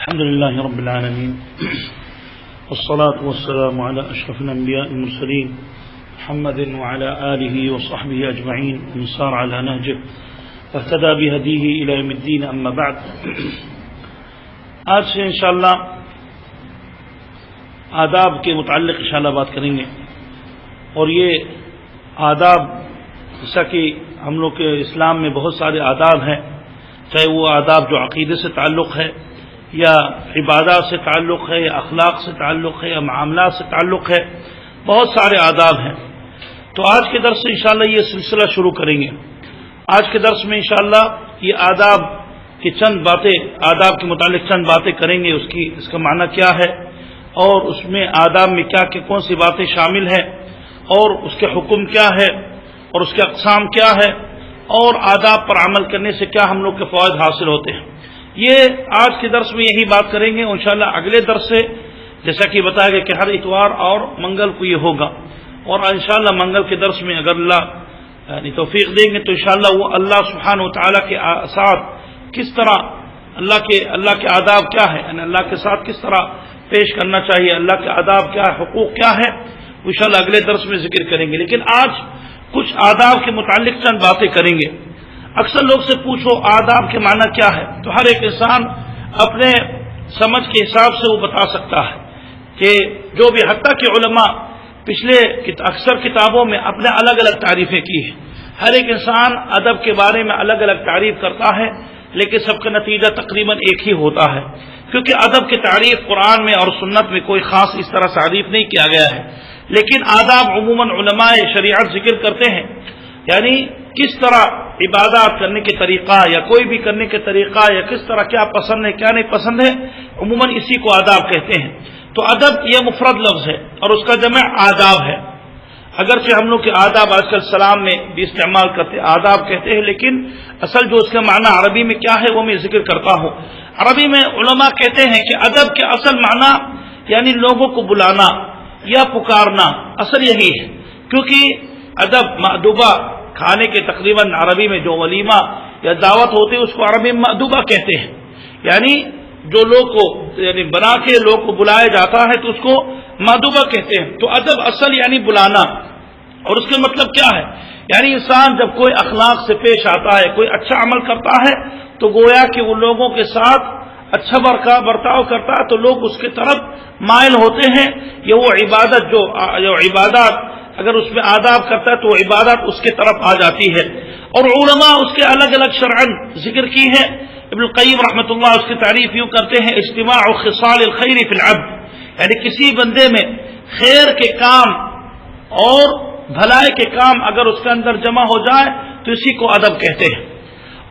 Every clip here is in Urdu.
الحمد لله رب العالمين والصلاة والسلام على أشرف الأنبياء المرسلين محمد وعلى آله وصحبه أجمعين ومن سار على نهجه واهتدى بهديه إلى يوم الدين. أما بعد، آج سے انشاءاللہ آداب کے متعلق انشاءاللہ بات کریں گے. اور یہ آداب جیسا کہ ہم لوگ کے اسلام میں بہت سارے آداب ہیں، چاہے وہ آداب جو عقیدے سے تعلق ہے یا عبادات سے تعلق ہے یا اخلاق سے تعلق ہے یا معاملات سے تعلق ہے، بہت سارے آداب ہیں. تو آج کے درس سے انشاءاللہ یہ سلسلہ شروع کریں گے. آج کے درس میں انشاءاللہ یہ آداب کی چند باتیں، آداب کے متعلق چند باتیں کریں گے. اس کا معنی کیا ہے اور اس میں آداب میں کیا کہ کون سی باتیں شامل ہیں اور اس کے حکم کیا ہے اور اس کے اقسام کیا ہے اور آداب پر عمل کرنے سے کیا ہم لوگ کے فوائد حاصل ہوتے ہیں. یہ آج کے درس میں یہی بات کریں گے. انشاءاللہ اگلے درس سے جیسا کہ بتایا گیا کہ ہر اتوار اور منگل کو یہ ہوگا، اور انشاءاللہ منگل کے درس میں اگر اللہ توفیق دیں گے تو انشاءاللہ وہ اللہ سبحانہ و تعالیٰ کے ساتھ کس طرح اللہ کے آداب کیا ہے، یعنی اللہ کے ساتھ کس طرح پیش کرنا چاہیے، اللہ کے آداب کیا ہے، حقوق کیا ہے، انشاءاللہ اگلے درس میں ذکر کریں گے. لیکن آج کچھ آداب کے متعلق چند باتیں کریں گے. اکثر لوگ سے پوچھو آداب کے معنی کیا ہے، تو ہر ایک انسان اپنے سمجھ کے حساب سے وہ بتا سکتا ہے کہ جو بھی، حتیٰ کہ علماء پچھلے اکثر کتابوں میں اپنے الگ الگ تعریفیں کی ہیں. ہر ایک انسان ادب کے بارے میں الگ الگ تعریف کرتا ہے، لیکن سب کا نتیجہ تقریباً ایک ہی ہوتا ہے، کیونکہ ادب کی تعریف قرآن میں اور سنت میں کوئی خاص اس طرح تعریف نہیں کیا گیا ہے. لیکن آداب عموماً علماء شریعت ذکر کرتے ہیں، یعنی کس طرح عبادات کرنے کے طریقہ یا کوئی بھی کرنے کے طریقہ یا کس طرح کیا پسند ہے کیا نہیں پسند ہے، عموماً اسی کو آداب کہتے ہیں. تو ادب یہ مفرد لفظ ہے اور اس کا جمع آداب ہے. اگرچہ ہم لوگ کے آداب آج کل سلام میں بھی استعمال کرتے ہیں، آداب کہتے ہیں، لیکن اصل جو اس کا معنی عربی میں کیا ہے وہ میں ذکر کرتا ہوں. عربی میں علماء کہتے ہیں کہ ادب کے اصل معنی یعنی لوگوں کو بلانا یا پکارنا، اصل یہی ہے. کیونکہ ادب مأدوبہ کھانے کے تقریباً عربی میں جو ولیمہ یا دعوت ہوتی ہے اس کو عربی میں مأدوبہ کہتے ہیں، یعنی جو لوگ کو یعنی بنا کے لوگ کو بلایا جاتا ہے تو اس کو مأدوبہ کہتے ہیں. تو ادب اصل یعنی بلانا، اور اس کا مطلب کیا ہے، یعنی انسان جب کوئی اخلاق سے پیش آتا ہے، کوئی اچھا عمل کرتا ہے تو گویا کہ وہ لوگوں کے ساتھ اچھا برتاؤ کرتا ہے تو لوگ اس کی طرف مائل ہوتے ہیں. یہ وہ عبادت جو عبادات اگر اس میں آداب کرتا ہے تو وہ عبادت اس کے طرف آ جاتی ہے. اور علماء اس کے الگ الگ شرعاً ذکر کی ہے. ابن القیم رحمۃ اللہ اس کی تعریف یوں کرتے ہیں، اجتماع خصال الخیر فی العبد، یعنی کسی بندے میں خیر کے کام اور بھلائی کے کام اگر اس کے اندر جمع ہو جائے تو اسی کو ادب کہتے ہیں.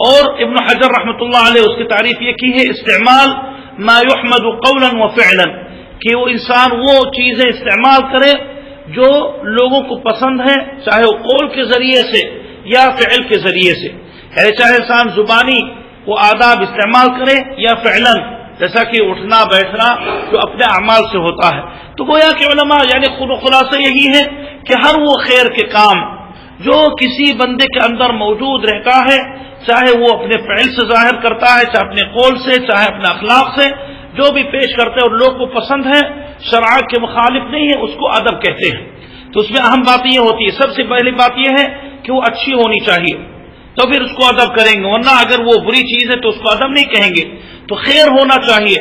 اور ابن حجر رحمۃ اللہ علیہ اس کی تعریف یہ کی ہے، استعمال ما يحمد قولا وفعلا، کہ وہ انسان وہ چیزیں استعمال کرے جو لوگوں کو پسند ہے، چاہے وہ قول کے ذریعے سے یا فعل کے ذریعے سے، یعنی چاہے انسان زبانی وہ آداب استعمال کرے یا فعلا، جیسا کہ اٹھنا بیٹھنا جو اپنے اعمال سے ہوتا ہے. تو گویا کہ علماء یعنی خلاصہ یہی ہے کہ ہر وہ خیر کے کام جو کسی بندے کے اندر موجود رہتا ہے، چاہے وہ اپنے فعل سے ظاہر کرتا ہے، چاہے اپنے قول سے، چاہے اپنے اخلاق سے، جو بھی پیش کرتے ہیں اور لوگ کو پسند ہے، شرع کے مخالف نہیں ہے، اس کو ادب کہتے ہیں. تو اس میں اہم بات یہ ہوتی ہے، سب سے پہلی بات یہ ہے کہ وہ اچھی ہونی چاہیے تو پھر اس کو ادب کریں گے، ورنہ اگر وہ بری چیز ہے تو اس کو ادب نہیں کہیں گے. تو خیر ہونا چاہیے،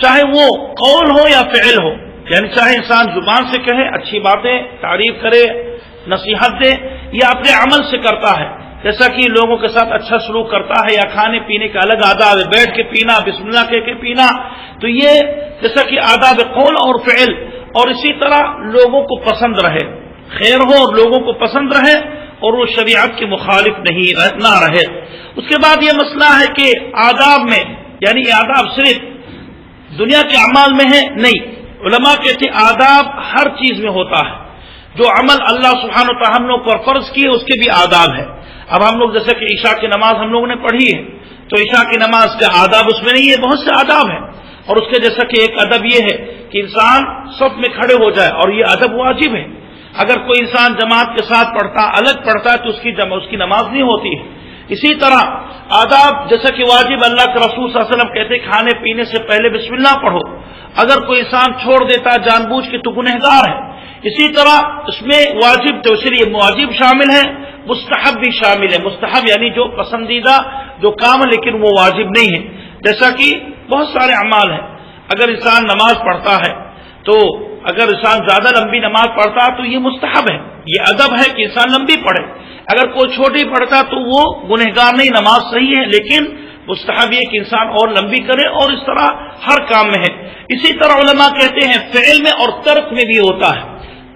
چاہے وہ قول ہو یا فعل ہو، یعنی چاہے انسان زبان سے کہے، اچھی باتیں تعریف کرے، نصیحت دے، یا اپنے عمل سے کرتا ہے، جیسا کہ لوگوں کے ساتھ اچھا سلوک کرتا ہے، یا کھانے پینے کا الگ آداب ہے، بیٹھ کے پینا، بسم اللہ کہہ کے پینا. تو یہ جیسا کہ آداب قول اور فعل، اور اسی طرح لوگوں کو پسند رہے، خیر ہو اور لوگوں کو پسند رہے اور وہ شریعت کے مخالف نہ رہے. اس کے بعد یہ مسئلہ ہے کہ آداب میں یعنی آداب صرف دنیا کے اعمال میں ہے نہیں، علماء کہتے ہیں آداب ہر چیز میں ہوتا ہے. جو عمل اللہ سبحانہ و تعالیٰ ہم لوگ پر فرض کیے اس کے بھی آداب ہے. اب ہم لوگ جیسے کہ عشاء کی نماز ہم لوگوں نے پڑھی ہے تو عشاء کی نماز کے آداب اس میں نہیں ہے، بہت سے آداب ہیں. اور اس کے جیسا کہ ایک ادب یہ ہے کہ انسان صف میں کھڑے ہو جائے، اور یہ ادب واجب ہے. اگر کوئی انسان جماعت کے ساتھ پڑھتا الگ پڑھتا ہے تو اس کی نماز نہیں ہوتی ہے. اسی طرح آداب جیسا کہ واجب اللہ کے رسول صلی اللہ علیہ وسلم کہتے کھانے پینے سے پہلے بسم اللہ پڑھو، اگر کوئی انسان چھوڑ دیتا جان بوجھ کے تو گنہگار ہے۔ اسی طرح اس میں واجب تو اس لیے واجب شامل ہے، مستحب بھی شامل ہے۔ مستحب یعنی جو پسندیدہ جو کام ہے لیکن وہ واجب نہیں ہے، جیسا کہ بہت سارے اعمال ہیں۔ اگر انسان نماز پڑھتا ہے تو اگر انسان زیادہ لمبی نماز پڑھتا ہے تو یہ مستحب ہے، یہ ادب ہے کہ انسان لمبی پڑھے۔ اگر کوئی چھوٹی پڑھتا تو وہ گنہگار نہیں، نماز صحیح ہے لیکن مستحب یہ کہ انسان اور لمبی کرے، اور اس طرح ہر کام میں ہے۔ اسی طرح علماء کہتے ہیں فعل میں اور ترک میں بھی ہوتا ہے۔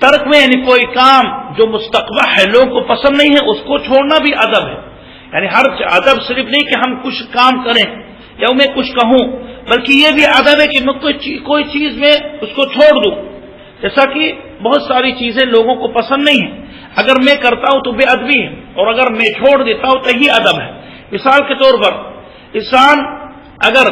ترک میں یعنی کوئی کام جو مستقبح ہے، لوگوں کو پسند نہیں ہے، اس کو چھوڑنا بھی ادب ہے۔ یعنی ہر ادب صرف نہیں کہ ہم کچھ کام کریں یا میں کچھ کہوں، بلکہ یہ بھی ادب ہے کہ میں کوئی چیز میں اس کو چھوڑ دوں، جیسا کہ بہت ساری چیزیں لوگوں کو پسند نہیں ہیں، اگر میں کرتا ہوں تو بے ادبی ہے، اور اگر میں چھوڑ دیتا ہوں تو یہ ادب ہے۔ مثال کے طور پر انسان اگر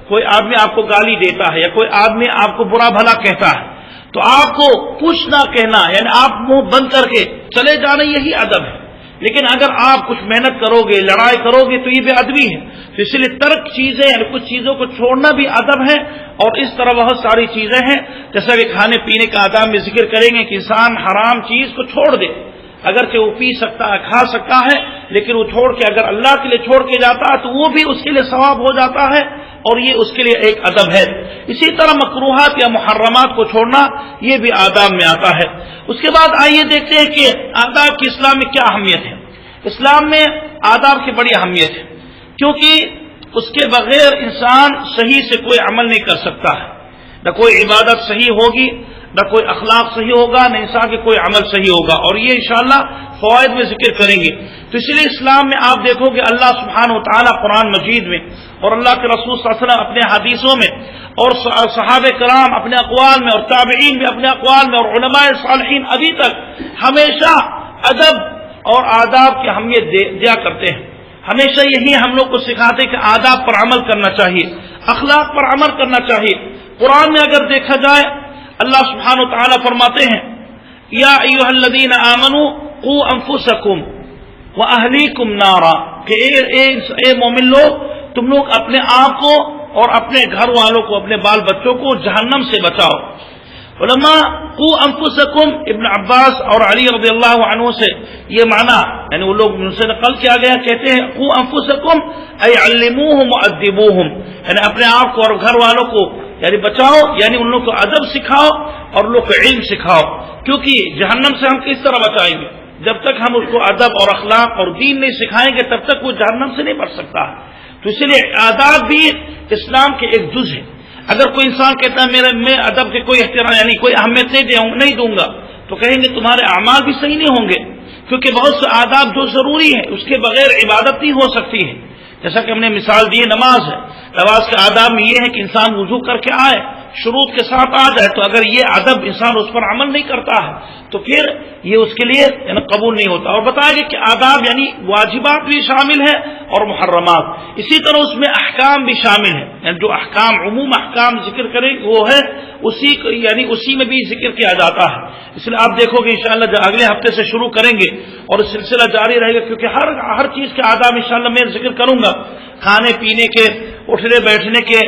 کوئی آدمی آپ کو گالی دیتا ہے یا کوئی آدمی آپ کو برا بھلا کہتا ہے تو آپ کو کچھ نہ کہنا، یعنی آپ منہ بند کر کے چلے جانا، یہی ادب ہے۔ لیکن اگر آپ کچھ محنت کرو گے، لڑائی کرو گے تو یہ بے ادبی ہے۔ تو اس لیے ترک چیزیں یعنی کچھ چیزوں کو چھوڑنا بھی ادب ہے، اور اس طرح بہت ساری چیزیں ہیں جیسا کہ کھانے پینے کا آداب میں ذکر کریں گے کہ انسان حرام چیز کو چھوڑ دے، اگرچہ وہ پی سکتا ہے کھا سکتا ہے لیکن وہ چھوڑ کے اگر اللہ کے لیے چھوڑ کے جاتا ہے تو وہ بھی اس کے لیے ثواب ہو جاتا ہے، اور یہ اس کے لیے ایک ادب ہے۔ اسی طرح مکروہات یا محرمات کو چھوڑنا یہ بھی آداب میں آتا ہے۔ اس کے بعد آئیے دیکھتے ہیں کہ آداب کی اسلام میں کیا اہمیت ہے۔ اسلام میں آداب کی بڑی اہمیت ہے، کیونکہ اس کے بغیر انسان صحیح سے کوئی عمل نہیں کر سکتا ہے، نہ کوئی عبادت صحیح ہوگی، نہ کوئی اخلاق صحیح ہوگا، نہ انسان کے کوئی عمل صحیح ہوگا، اور یہ انشاءاللہ فوائد میں ذکر کریں گے۔ تو اس لیے اسلام میں آپ دیکھو کہ اللہ سبحانہ و تعالیٰ قرآن مجید میں اور اللہ کے رسول صلی اللہ علیہ وسلم اپنے حدیثوں میں اور صحابہ کرام اپنے اقوال میں اور تابعین بھی اپنے اقوال میں اور علماء صالحین ابھی تک ہمیشہ ادب اور آداب کی اہمیت دیا کرتے ہیں۔ ہمیشہ یہی ہم لوگ کو سکھاتے کہ آداب پر عمل کرنا چاہیے، اخلاق پر عمل کرنا چاہیے۔ قرآن میں اگر دیکھا جائے اللہ سبحانہ و تعالیٰ فرماتے ہیں یا ایھا الذین آمنوا قوا انفسکم واہلیکم نارا، کہ اے مومن لوگ تم لوگ اپنے آپ کو اور اپنے گھر والوں کو، اپنے بال بچوں کو جہنم سے بچاؤ۔ علماء قوا انفسکم ابن عباس اور علی رضی اللہ عنہ سے یہ معنی یعنی وہ لوگ ان سے نقل کیا گیا، کہتے ہیں قوا انفسکم ای علموہم وادبوہم، یعنی اپنے آپ کو اور گھر والوں کو یعنی بچاؤ، یعنی ان لوگ کو ادب سکھاؤ اور ان لوگ کو علم سکھاؤ، کیونکہ جہنم سے ہم کس طرح بچائیں گے؟ جب تک ہم اس کو ادب اور اخلاق اور دین نہیں سکھائیں گے تب تک وہ جہنم سے نہیں بچ سکتا ہے۔ تو اس لیے آداب بھی اسلام کے ایک جز ہے۔ اگر کوئی انسان کہتا ہے میں ادب کے کوئی احترام یعنی کوئی اہمیت نہیں دوں گا، تو کہیں گے تمہارے اعمال بھی صحیح نہیں ہوں گے، کیونکہ بہت سے آداب جو ضروری ہیں اس کے بغیر عبادت نہیں ہو سکتی ہے۔ جیسا کہ ہم نے مثال دی نماز ہے، نماز کے آداب میں یہ ہے کہ انسان وضو کر کے آئے، شروط کے ساتھ آ جائے، تو اگر یہ ادب انسان اس پر عمل نہیں کرتا ہے تو پھر یہ اس کے لیے یعنی قبول نہیں ہوتا۔ اور بتایا گیا کہ آداب یعنی واجبات بھی شامل ہے اور محرمات، اسی طرح اس میں احکام بھی شامل ہے، یعنی جو احکام عموم احکام ذکر کریں وہ ہے اسی میں بھی ذکر کیا جاتا ہے۔ اس لیے آپ دیکھو گے انشاءاللہ اگلے ہفتے سے شروع کریں گے اور سلسلہ جاری رہے گا، کیونکہ ہر چیز کے آداب انشاءاللہ میں ذکر کروں گا، کھانے پینے کے، اٹھنے بیٹھنے کے،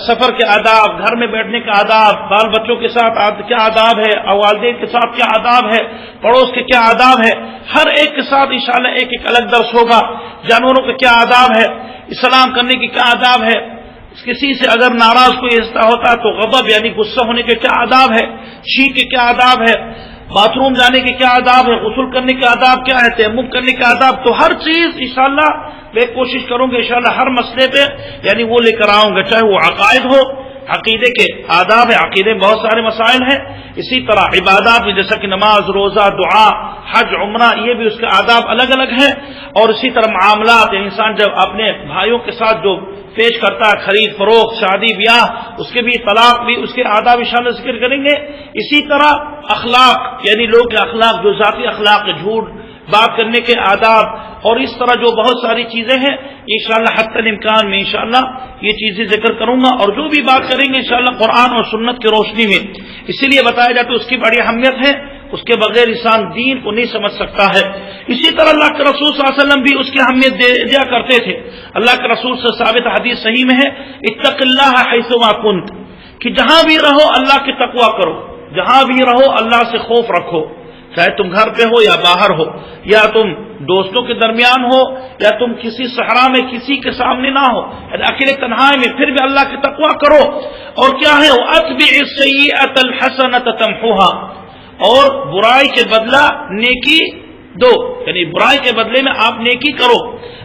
سفر کے آداب، گھر میں بیٹھنے کا آداب، بال بچوں کے ساتھ کیا آداب ہے، والدین کے ساتھ کیا آداب ہے، پڑوس کے کیا آداب ہے، ہر ایک کے ساتھ انشاءاللہ ایک الگ درس ہوگا۔ جانوروں کے کیا آداب ہے، اسلام کرنے کی کیا آداب ہے، کسی سے اگر ناراض کوئی حصہ ہوتا ہے تو غضب یعنی غصہ ہونے کے کیا آداب ہے، چھینک کے کیا آداب ہے، باتھ روم جانے کے کیا آداب ہے، غسل کرنے کے آداب کیا ہے، تیمم کرنے کے آداب، تو ہر چیز انشاءاللہ میں کوشش کروں گا انشاءاللہ ہر مسئلے پہ یعنی وہ لے کر آؤں گا، چاہے وہ عقائد ہو، عقیدے کے آداب ہے، عقیدے میں بہت سارے مسائل ہیں، اسی طرح عبادات میں جیسا کہ نماز، روزہ، دعا، حج، عمرہ، یہ بھی اس کے آداب الگ الگ ہیں، اور اسی طرح معاملات انسان جب اپنے بھائیوں کے ساتھ جو پیش کرتا ہے، خرید فروخت، شادی بیاہ، اس کے بھی طلاق بھی اس کے آداب انشاءاللہ ذکر کریں گے۔ اسی طرح اخلاق یعنی لوگ کے اخلاق جو ذاتی اخلاق، جھوٹ بات کرنے کے آداب، اور اس طرح جو بہت ساری چیزیں ہیں انشاءاللہ حتی الامکان میں انشاءاللہ یہ چیزیں ذکر کروں گا، اور جو بھی بات کریں گے انشاءاللہ قرآن اور سنت کی روشنی میں، اسی لیے بتایا جاتا ہے اس کی بڑی اہمیت ہے۔ اس کے بغیر انسان دین کو نہیں سمجھ سکتا ہے۔ اسی طرح اللہ کے رسول صلی اللہ علیہ وسلم بھی اس کی اہمیت دیا کرتے تھے۔ اللہ کے رسول سے ثابت حدیث صحیح میں ہے، اتق اللہ حیث ما کنت، کہ جہاں بھی رہو اللہ کی تقوی کرو، جہاں بھی رہو اللہ سے خوف رکھو، چاہے تم گھر پہ ہو یا باہر ہو، یا تم دوستوں کے درمیان ہو، یا تم کسی صحرا میں کسی کے سامنے نہ ہو، اکیلے تنہائی میں، پھر بھی اللہ کی تقوی کرو۔ اور کیا ہے، وَأَتْبِعِ السَّيِّئَةَ الْحَسَنَةَ تَمْحُوهَا، اور برائی کے بدلہ نیکی دو، یعنی برائی کے بدلے میں آپ نیکی کرو۔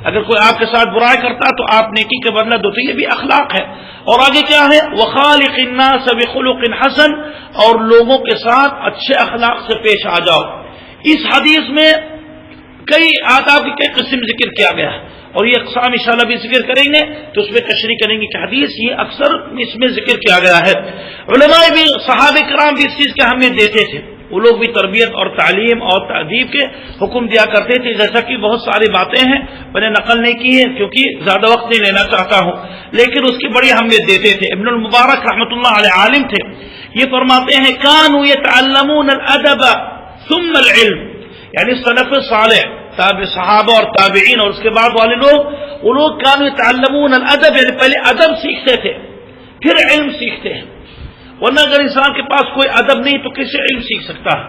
اگر کوئی آپ کے ساتھ برائی کرتا تو آپ نیکی کے بدلہ دو، تو یہ بھی اخلاق ہے۔ اور آگے کیا ہے، وَخَالِقِ النَّاسَ بِخُلُقٍ حَسَنٍ، اور لوگوں کے ساتھ اچھے اخلاق سے پیش آ جاؤ۔ اس حدیث میں کئی آداب کی کئی قسم ذکر کیا گیا ہے، اور یہ اقسام انشاءاللہ بھی ذکر کریں گے تو اس میں تشریح کریں گے کہ حدیث یہ اکثر اس میں ذکر کیا گیا ہے۔ علماء بھی، صحابہ کرام بھی اس چیز کی اہمیت دیتے تھے، وہ لوگ بھی تربیت اور تعلیم اور تہذیب کے حکم دیا کرتے تھے، جیسا کہ بہت ساری باتیں ہیں، میں نے نقل نہیں کی ہے کیونکہ زیادہ وقت نہیں لینا چاہتا ہوں، لیکن اس کی بڑی اہمیت دیتے تھے۔ ابن المبارک رحمۃ اللہ علیہ عالم تھے، یہ فرماتے ہیں کانوا یتعلمون الادب ثم العلم، یعنی سلف صالح صحابہ اور تابعین اور اس کے بعد والے لوگ، وہ لوگ کانوا یتعلمون الادب، یعنی پہلے ادب سیکھتے تھے پھر علم سیکھتے ہیں، ورنہ اگر انسان کے پاس کوئی ادب نہیں تو کیسے علم سیکھ سکتا ہے؟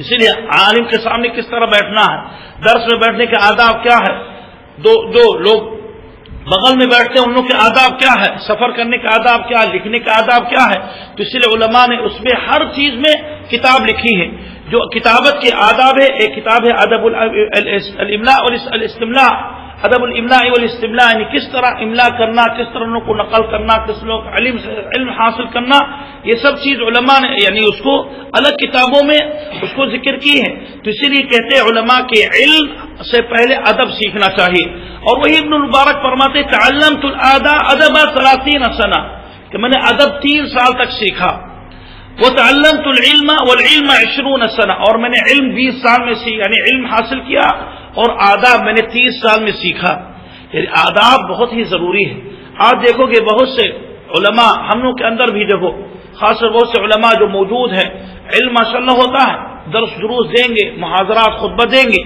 اسی لیے عالم کے سامنے کس طرح بیٹھنا ہے، درس میں بیٹھنے کے آداب کیا ہے، دو لوگ بغل میں بیٹھتے ہیں ان لوگوں کے آداب کیا ہے، سفر کرنے کا آداب کیا ہے، لکھنے کا آداب کیا ہے، تو اسی لیے علماء نے اس میں ہر چیز میں کتاب لکھی ہے جو کتابت کے آداب ہے۔ ایک کتاب ہے ادب الاملاء والاستملاء، ادب الاملاء والاستملاء، یعنی کس طرح املاء کرنا، کس طرح ان کو نقل کرنا، کس لوگ علم حاصل کرنا، یہ سب چیز علماء نے یعنی اس کو الگ کتابوں میں اس کو ذکر کی ہے۔ تو اسی لیے کہتے ہیں علماء کے علم سے پہلے ادب سیکھنا چاہیے۔ اور وہی ابن المبارک فرماتے تعلمت الاداب ادب 30 سنہ، کہ میں نے ادب 3 سال تک سیکھا۔ وتعلمت العلم والعلم 20 سنہ، اور میں نے علم 20 سال میں یعنی علم حاصل کیا، اور آداب میں نے 30 سال میں سیکھا۔ یعنی آداب بہت ہی ضروری ہے۔ آج دیکھو گے بہت سے علماء، ہم لوگ کے اندر بھی دیکھو، خاص طور بہت سے علماء جو موجود ہیں، علم ماشاءاللہ ہوتا ہے، درس دروس دیں گے، محاضرات خطبہ دیں گے،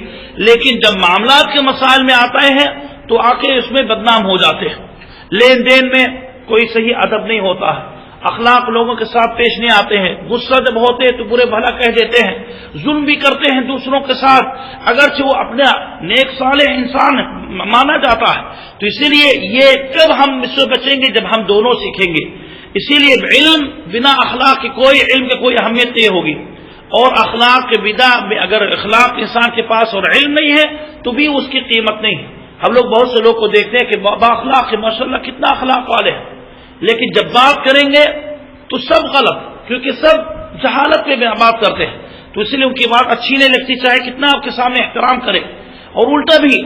لیکن جب معاملات کے مسائل میں آتے ہیں تو آ کے اس میں بدنام ہو جاتے ہیں۔ لین دین میں کوئی صحیح ادب نہیں ہوتا ہے، اخلاق لوگوں کے ساتھ پیش نہیں آتے ہیں، غصہ جب ہوتے ہیں تو برے بھلا کہہ دیتے ہیں، ظلم بھی کرتے ہیں دوسروں کے ساتھ، اگرچہ وہ اپنا نیک صالح انسان مانا جاتا ہے۔ تو اسی لیے یہ کب ہم اس سے بچیں گے جب ہم دونوں سیکھیں گے۔ اسی لیے علم بنا اخلاق کی علم کی کوئی اہمیت نہیں ہوگی، اور اخلاق کے بنا اگر اخلاق انسان کے پاس اور علم نہیں ہے تو بھی اس کی قیمت نہیں ہے۔ ہم لوگ بہت سے لوگ کو دیکھتے ہیں کہ بااخلاق ہے، ماشاءاللہ کتنا اخلاق والے ہیں، لیکن جب بات کریں گے تو سب غلط، کیونکہ سب جہالت پہ بات کرتے ہیں، تو اس لیے ان کی بات اچھی نہیں لگتی، چاہے کتنا آپ کے سامنے احترام کرے۔ اور الٹا بھی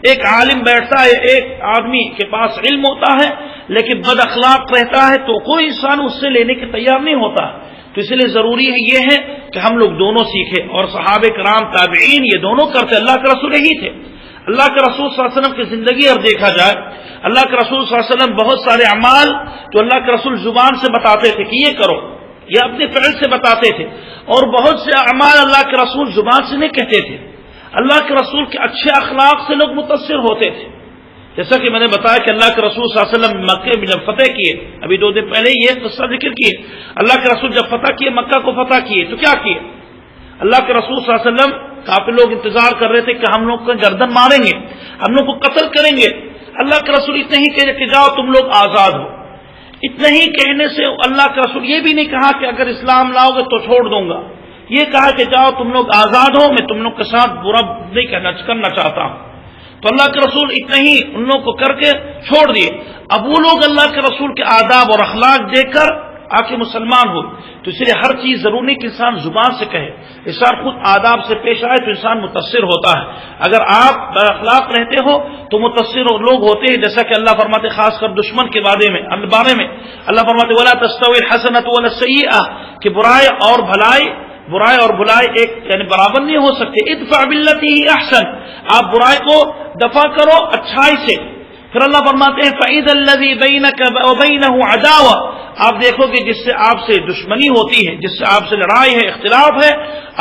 ایک عالم بیٹھتا ہے، ایک آدمی کے پاس علم ہوتا ہے لیکن بد اخلاق رہتا ہے تو کوئی انسان اس سے لینے کے تیار نہیں ہوتا۔ تو اس لیے ضروری ہے یہ ہے کہ ہم لوگ دونوں سیکھیں، اور صحابہ کرام تابعین یہ دونوں کرتے، اللہ کے رسول یہی تھے۔ اللہ کے رسول صلی اللہ علیہ وسلم کی زندگی اور دیکھا جائے، اللہ کے رسول صلی اللہ علیہ وسلم بہت سارے اعمال جو اللہ کے رسول زبان سے بتاتے تھے کہ یہ کرو، یہ اپنے فعل سے بتاتے تھے، اور بہت سے اعمال اللہ کے رسول زبان سے نہیں کہتے تھے۔ اللہ کے رسول کے اچھے اخلاق سے لوگ متاثر ہوتے تھے، جیسا کہ میں نے بتایا کہ اللہ کے رسول صلی اللہ علیہ وسلم مکے میں جب فتح کیے، ابھی 2 دن پہلے یہ قصہ ذکر کیے، اللہ کے رسول جب فتح کیے، مکہ کو فتح کیے تو کیا کیے؟ اللہ کے رسول صلی اللہ علیہ وسلم کافی لوگ انتظار کر رہے تھے کہ ہم لوگ کو گردن ماریں گے، ہم لوگ کو قتل کریں گے۔ اللہ کے رسول اتنے ہی کہے کہ جاؤ تم لوگ آزاد ہو، اتنے ہی کہنے سے اللہ کے رسول یہ بھی نہیں کہا کہ اگر اسلام لاؤ گے تو چھوڑ دوں گا، یہ کہا کہ جاؤ تم لوگ آزاد ہو، میں تم لوگ کے ساتھ برا نہیں کرنا چاہتا ہوں۔ تو اللہ کے رسول اتنے ہی ان لوگ کو کر کے چھوڑ دیے۔ اب وہ لوگ اللہ کے رسول کے آداب اور اخلاق دیکھ کر آ کے مسلمان ہو، تو اس لیے ہر چیز ضروری نہیں کہ انسان زبان سے کہے، انسان خود آداب سے پیش آئے تو انسان متاثر ہوتا ہے۔ اگر آپ اخلاق رہتے ہو تو متاثر لوگ ہوتے ہیں، جیسا کہ اللہ فرماتے خاص کر دشمن کے بارے میں اللہ فرماتے ولا تستوی الحسنۃ ولا السیئۃ، کہ برائی اور بھلائی ایک یعنی برابر نہیں ہو سکتے۔ ادفع باللتی ہی احسن، آپ برائی کو دفع کرو اچھائی سے، پھر اللہ فرماتے ہیں فَإِذَا الَّذِي بَيْنَكَ وَبَيْنَهُ عَدَاوَةٌ، آپ دیکھو گے جس سے آپ سے دشمنی ہوتی ہے، جس سے آپ سے لڑائی ہے، اختلاف ہے،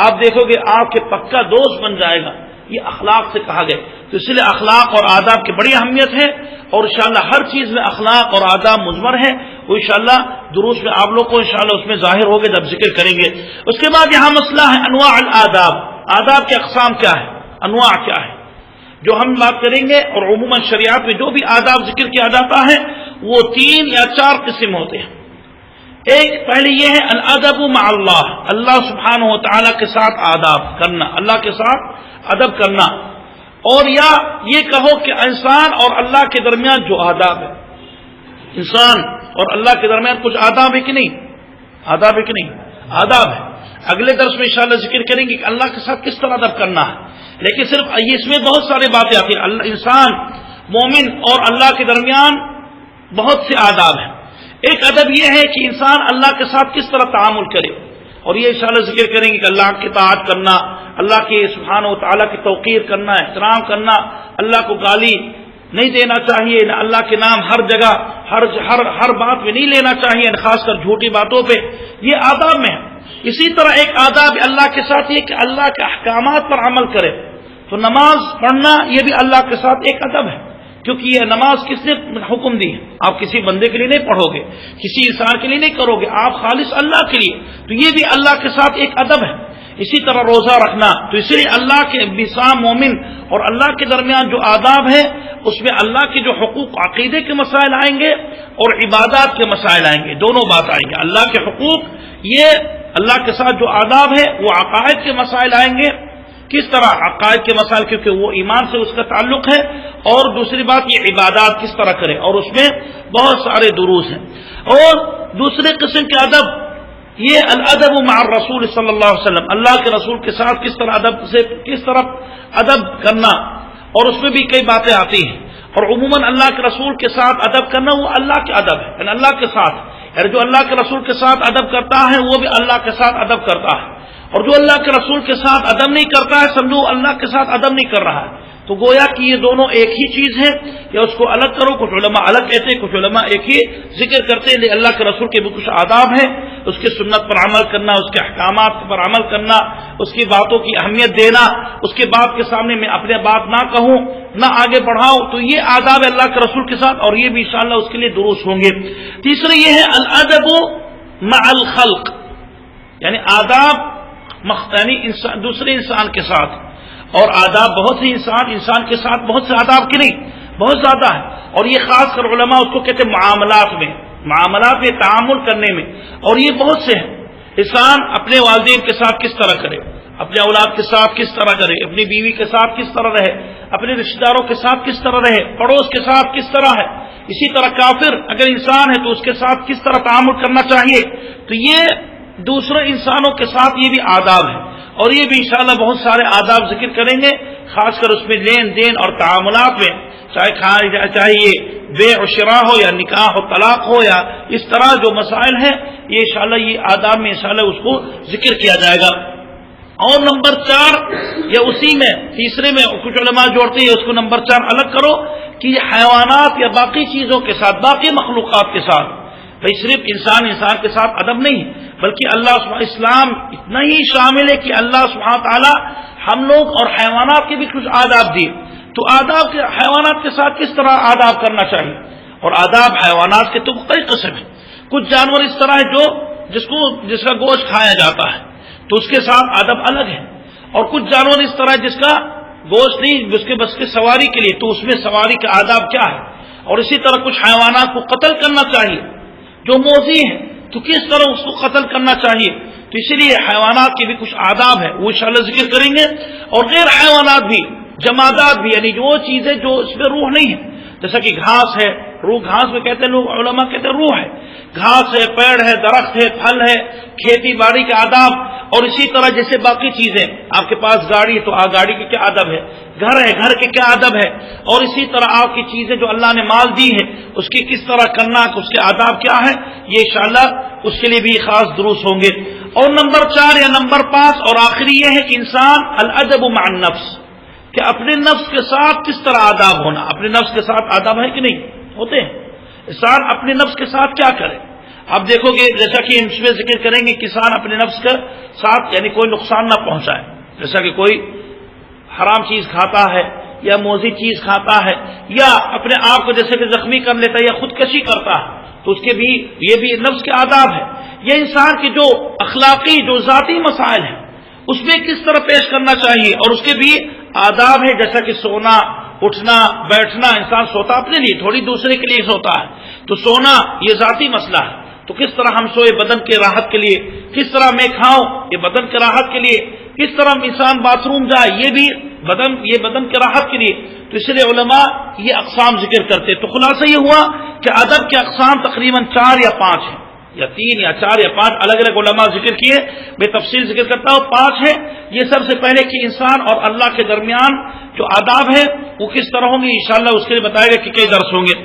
آپ دیکھو گے آپ کے پکا دوست بن جائے گا. یہ اخلاق سے کہا گیا. تو اس لیے اخلاق اور آداب کی بڑی اہمیت ہے، اور انشاءاللہ ہر چیز میں اخلاق اور آداب مضمر ہے. وہ انشاءاللہ دروس میں آپ لوگ کو انشاءاللہ اس میں ظاہر ہوگا جب ذکر کریں گے. اس کے بعد یہاں مسئلہ ہے انواع الآداب. آداب کے اقسام کیا ہے، انواع کیا ہے، جو ہم بات کریں گے. اور عموماً شریعت میں جو بھی آداب ذکر کیا جاتا ہے وہ 3 یا 4 قسم ہوتے ہیں. ایک پہلے یہ ہے الادب مع اللہ، اللہ سبحانہ و تعالیٰ کے ساتھ آداب کرنا، اللہ کے ساتھ ادب کرنا. اور یا یہ کہو کہ انسان اور اللہ کے درمیان جو آداب ہے، انسان اور اللہ کے درمیان کچھ آداب ہے کہ نہیں، آداب ہے کہ نہیں، آداب ہے. اگلے درس میں انشاءاللہ ذکر کریں گے کہ اللہ کے ساتھ کس طرح ادب کرنا ہے. لیکن صرف اس میں بہت ساری باتیں آتی ہیں. انسان مومن اور اللہ کے درمیان بہت سے آداب ہیں. ایک ادب یہ ہے کہ انسان اللہ کے ساتھ کس طرح تعامل کرے، اور یہ انشاءاللہ ذکر کریں گے کہ اللہ کی اطاعت کرنا، اللہ کے سبحانہ و تعالیٰ کی توقیر کرنا، احترام کرنا، اللہ کو گالی نہیں دینا چاہیے، نہ اللہ کے نام ہر جگہ ہر بات میں نہیں لینا چاہیے، خاص کر جھوٹی باتوں پہ. یہ آداب میں ہے. اسی طرح ایک آداب اللہ کے ساتھ یہ کہ اللہ کے احکامات پر عمل کرے. تو نماز پڑھنا یہ بھی اللہ کے ساتھ ایک ادب ہے، کیونکہ یہ نماز کس نے حکم دی ہے. آپ کسی بندے کے لیے نہیں پڑھو گے، کسی انسان کے لیے نہیں کرو گے، آپ خالص اللہ کے لیے. تو یہ بھی اللہ کے ساتھ ایک ادب ہے. اسی طرح روزہ رکھنا. تو اس لیے اللہ کے بسام مومن اور اللہ کے درمیان جو آداب ہے اس میں اللہ کے جو حقوق عقیدے کے مسائل آئیں گے اور عبادات کے مسائل آئیں گے، دونوں بات آئیں گے. اللہ کے حقوق، یہ اللہ کے ساتھ جو آداب ہے وہ عقائد کے مسائل آئیں گے. کس طرح عقائد کے مسائل، کیونکہ وہ ایمان سے اس کا تعلق ہے. اور دوسری بات یہ عبادات کس طرح کرے، اور اس میں بہت سارے دروس ہیں. اور دوسرے قسم کے ادب یہ الادب مع الرسول صلی اللہ علیہ وسلم، اللہ کے رسول کے ساتھ کس طرح ادب کرنا. اور اس میں بھی کئی باتیں آتی ہیں. اور عموماً اللہ کے رسول کے ساتھ ادب کرنا وہ اللہ کے ادب ہے، یعنی اللہ کے ساتھ، یعنی جو اللہ کے رسول کے ساتھ ادب کرتا ہے وہ بھی اللہ کے ساتھ ادب کرتا ہے. اور جو اللہ کے رسول کے ساتھ ادب نہیں کرتا ہے سمجھو اللہ کے ساتھ ادب نہیں کر رہا ہے. تو گویا کہ یہ دونوں ایک ہی چیز ہے، یا اس کو الگ کرو. کچھ علماء الگ کہتے ہیں، کچھ علماء ایک ہی ذکر کرتے ہیں. لیکن اللہ کے رسول کے بھی کچھ آداب ہیں، اس کی سنت پر عمل کرنا، اس کے احکامات پر عمل کرنا، اس کی باتوں کی اہمیت دینا، اس کے بات کے سامنے میں اپنے بات نہ کہوں، نہ آگے بڑھاؤ. تو یہ آداب ہے اللہ کے رسول کے ساتھ، اور یہ بھی انشاءاللہ اس کے لیے دروس ہوں گے. تیسرے یہ ہے الادب مع الخلق، یعنی آداب یعنی دوسرے انسان کے ساتھ. اور آداب بہت سے انسان کے ساتھ بہت سے آداب کی نہیں، بہت زیادہ ہے. اور یہ خاص کر علماء اس کو کہتے ہیں معاملات میں تعامل کرنے میں. اور یہ بہت سے ہیں. انسان اپنے والدین کے ساتھ کس طرح کرے، اپنے اولاد کے ساتھ کس طرح کرے، اپنی بیوی کے ساتھ کس طرح رہے، اپنے رشتہ داروں کے ساتھ کس طرح رہے، پڑوس کے ساتھ کس طرح ہے. اسی طرح کافر اگر انسان ہے تو اس کے ساتھ کس طرح تعامل کرنا چاہیے. تو یہ دوسرے انسانوں کے ساتھ یہ بھی آداب ہے. اور یہ بھی انشاءاللہ بہت سارے آداب ذکر کریں گے، خاص کر اس میں لین دین اور تعاملات میں، چاہے یہ بیع و شراء ہو یا نکاح و طلاق ہو یا اس طرح جو مسائل ہیں، یہ انشاءاللہ یہ آداب میں انشاءاللہ اس کو ذکر کیا جائے گا. اور نمبر 4 یا اسی میں تیسرے میں کچھ علماء جوڑتے ہیں اس کو نمبر 4 الگ کرو کہ یہ حیوانات یا باقی چیزوں کے ساتھ، باقی مخلوقات کے ساتھ. بھئی صرف انسان کے ساتھ ادب نہیں، بلکہ اللہ اسلام اتنا ہی شامل ہے کہ اللہ سبحانہ تعالیٰ ہم لوگ اور حیوانات کے بھی کچھ آداب دیے. تو آداب کے حیوانات کے ساتھ کس طرح آداب کرنا چاہیے. اور آداب حیوانات کے تو کئی قسم ہیں. کچھ جانور اس طرح ہے جس کا گوشت کھایا جاتا ہے تو اس کے ساتھ ادب الگ ہے. اور کچھ جانور اس طرح جس کا گوشت نہیں، اس کے بس کے سواری کے لیے، تو اس میں سواری کا آداب کیا ہے. اور اسی طرح کچھ حیوانات کو قتل کرنا چاہیے جو موذی ہیں، تو کس طرح اس کو قتل کرنا چاہیے. تو اسی لیے حیوانات کے بھی کچھ آداب ہیں، وہ انشاءاللہ ذکر کریں گے. اور غیر حیوانات بھی، جمادات بھی، یعنی وہ چیزیں جو اس میں روح نہیں ہے، جیسا کہ گھاس ہے، روح گھاس میں کہتے ہیں لوگ، علماء کہتے ہیں روح ہے. گھاس ہے، پیڑ ہے، درخت ہے، پھل ہے، کھیتی باڑی کے آداب. اور اسی طرح جیسے باقی چیزیں، آپ کے پاس گاڑی ہے تو گاڑی کے کیا ادب ہے، گھر ہے، گھر کے کیا ادب ہے. اور اسی طرح آپ کی چیزیں جو اللہ نے مال دی ہے اس کی کس طرح کرنا، اس کے آداب کیا ہے، یہ انشاءاللہ اس کے لیے بھی خاص دروس ہوں گے. اور نمبر 4 یا نمبر 5 اور آخری یہ ہے کہ انسان الادب مع النفس، کہ اپنے نفس کے ساتھ کس طرح آداب ہونا. اپنے نفس کے ساتھ آداب ہے کہ نہیں ہوتے ہیں؟ انسان اپنے نفس کے ساتھ کیا کرے. اب دیکھو گے جیسا کہ ہم اس میں ذکر کریں گے کہ انسان اپنے نفس کے ساتھ یعنی کوئی نقصان نہ پہنچائے. جیسا کہ کوئی حرام چیز کھاتا ہے یا موزی چیز کھاتا ہے یا اپنے آپ کو جیسے کہ زخمی کر لیتا ہے یا خودکشی کرتا ہے تو اس کے بھی یہ بھی نفس کے آداب ہے. یہ انسان کے جو اخلاقی جو ذاتی مسائل ہیں اس میں کس طرح پیش کرنا چاہیے اور اس کے بھی آداب ہے. جیسا کہ سونا اٹھنا بیٹھنا. انسان سوتا اپنے لیے تھوڑی دوسرے کے لیے سوتا ہے تو سونا یہ ذاتی مسئلہ ہے. تو کس طرح ہم سوئے بدن کے راحت کے لیے, کس طرح میں کھاؤں یہ بدن کے راحت کے لیے, کس طرح انسان باتھ روم جائے یہ بھی بدن کے راحت کے لیے. تو اس لیے علماء یہ اقسام ذکر کرتے. تو خلاصہ یہ ہوا کہ ادب کے اقسام تقریباً 4 یا 5 ہیں یا 3 یا 4 یا 5 الگ الگ علماء ذکر کیے. میں تفصیل ذکر کرتا ہوں. 5 ہے. یہ سب سے پہلے کہ انسان اور اللہ کے درمیان جو آداب ہے وہ کس طرح ہوں گے انشاءاللہ اس کے لیے بتائے گا کہ کئی درس ہوں گے.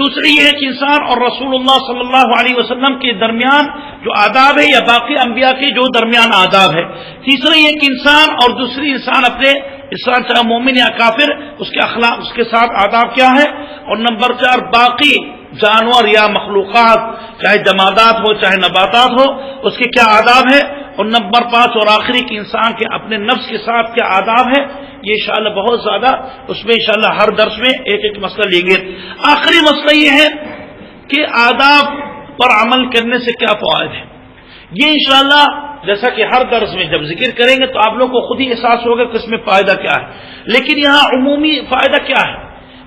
دوسری یہ ہے کہ انسان اور رسول اللہ صلی اللہ علیہ وسلم کے درمیان جو آداب ہے یا باقی انبیاء کے جو درمیان آداب ہے. تیسرا یہ کہ انسان اور دوسری انسان اپنے انسان چاہے مومن یا کافر اس کے اخلاق اس کے ساتھ آداب کیا ہے. اور نمبر 4 باقی جانور یا مخلوقات چاہے جمادات ہو چاہے نباتات ہو اس کے کیا آداب ہے. اور نمبر 5 اور آخری کہ انسان کے اپنے نفس کے ساتھ کیا آداب ہے. یہ انشاءاللہ بہت زیادہ اس میں انشاءاللہ ہر درس میں ایک ایک مسئلہ لیں گے. آخری مسئلہ یہ ہے کہ آداب پر عمل کرنے سے کیا فوائد ہے. یہ انشاءاللہ جیسا کہ ہر درس میں جب ذکر کریں گے تو آپ لوگوں کو خود ہی احساس ہوگا کہ اس میں فائدہ کیا ہے. لیکن یہاں عمومی فائدہ کیا ہے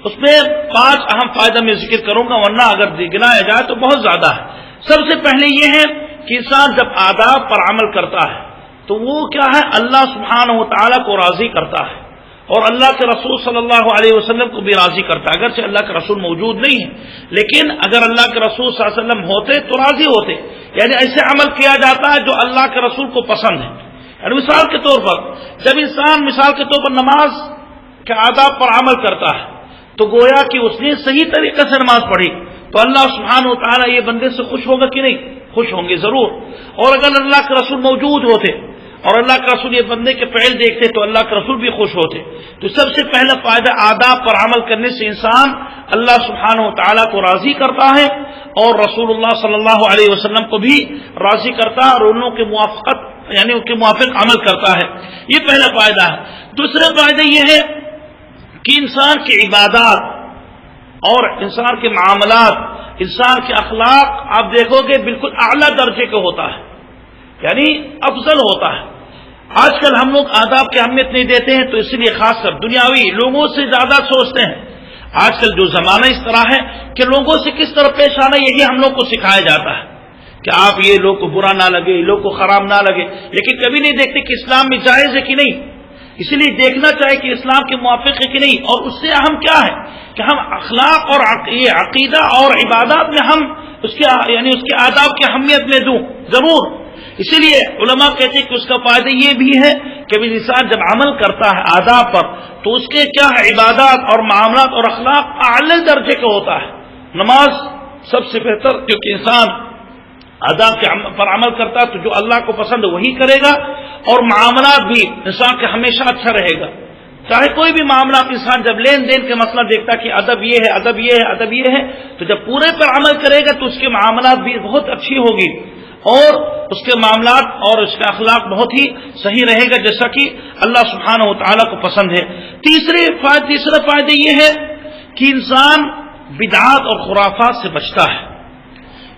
اس میں 5 اہم فائدہ میں ذکر کروں گا ورنہ اگر گنایا جائے تو بہت زیادہ ہے. سب سے پہلے یہ ہے کہ انسان جب آداب پر عمل کرتا ہے تو وہ کیا ہے اللہ سبحانہ و تعالیٰ کو راضی کرتا ہے اور اللہ کے رسول صلی اللہ علیہ وسلم کو بھی راضی کرتا ہے. اگرچہ اللہ کے رسول موجود نہیں ہے لیکن اگر اللہ کے رسول صلی اللہ علیہ وسلم ہوتے تو راضی ہوتے. یعنی ایسے عمل کیا جاتا ہے جو اللہ کے رسول کو پسند ہے. یعنی مثال کے طور پر جب انسان مثال کے طور پر نماز کے آداب پر عمل کرتا ہے تو گویا کہ اس نے صحیح طریقے سے نماز پڑھی تو اللہ سبحانہ و تعالیٰ یہ بندے سے خوش ہوگا کہ نہیں؟ خوش ہوں گے ضرور. اور اگر اللہ کے رسول موجود ہوتے اور اللہ کے رسول یہ بندے کے فعل دیکھتے تو اللہ کے رسول بھی خوش ہوتے. تو سب سے پہلا فائدہ آداب پر عمل کرنے سے انسان اللہ سبحانہ و تعالیٰ کو راضی کرتا ہے اور رسول اللہ صلی اللہ علیہ وسلم کو بھی راضی کرتا ہے اور انہوں کے موافقت یعنی ان کے موافق عمل کرتا ہے. یہ پہلا فائدہ ہے. دوسرا فائدہ یہ ہے کہ انسان کی عبادات اور انسان کے معاملات انسان کے اخلاق آپ دیکھو گے بالکل اعلیٰ درجے کا ہوتا ہے یعنی افضل ہوتا ہے. آج کل ہم لوگ آداب کی اہمیت نہیں دیتے ہیں تو اس لیے خاص کر دنیاوی لوگوں سے زیادہ سوچتے ہیں. آج کل جو زمانہ اس طرح ہے کہ لوگوں سے کس طرح پیش آنا یہی ہم لوگ کو سکھایا جاتا ہے کہ آپ یہ لوگ کو برا نہ لگے لوگ کو خراب نہ لگے. لیکن کبھی نہیں دیکھتے کہ اسلام میں جائز ہے کہ نہیں. اسی لیے دیکھنا چاہیے کہ اسلام کے موافق ہے کہ نہیں. اور اس سے اہم کیا ہے کہ ہم اخلاق اور یہ عقیدہ اور عبادات میں ہم اس کے یعنی اس کے آداب کی اہمیت میں دوں ضرور. اسی لیے علماء کہتے ہیں کہ اس کا فائدہ یہ بھی ہے کہ انسان جب عمل کرتا ہے آداب پر تو اس کے کیا ہے عبادات اور معاملات اور اخلاق اعلی درجے کا ہوتا ہے. نماز سب سے بہتر کیونکہ انسان آداب پر عمل کرتا ہے تو جو اللہ کو پسند ہے وہی کرے گا. اور معاملات بھی انسان کا ہمیشہ اچھا رہے گا. چاہے کوئی بھی معاملات انسان جب لین دین کے مسئلہ دیکھتا کہ ادب یہ ہے ادب یہ ہے ادب یہ ہے تو جب پورے پر عمل کرے گا تو اس کے معاملات بھی بہت اچھی ہوگی اور اس کے معاملات اور اس کا اخلاق بہت ہی صحیح رہے گا جیسا کہ اللہ سبحانہ و تعالیٰ کو پسند ہے. تیسرا فائدہ یہ ہے کہ انسان بدعات اور خرافات سے بچتا ہے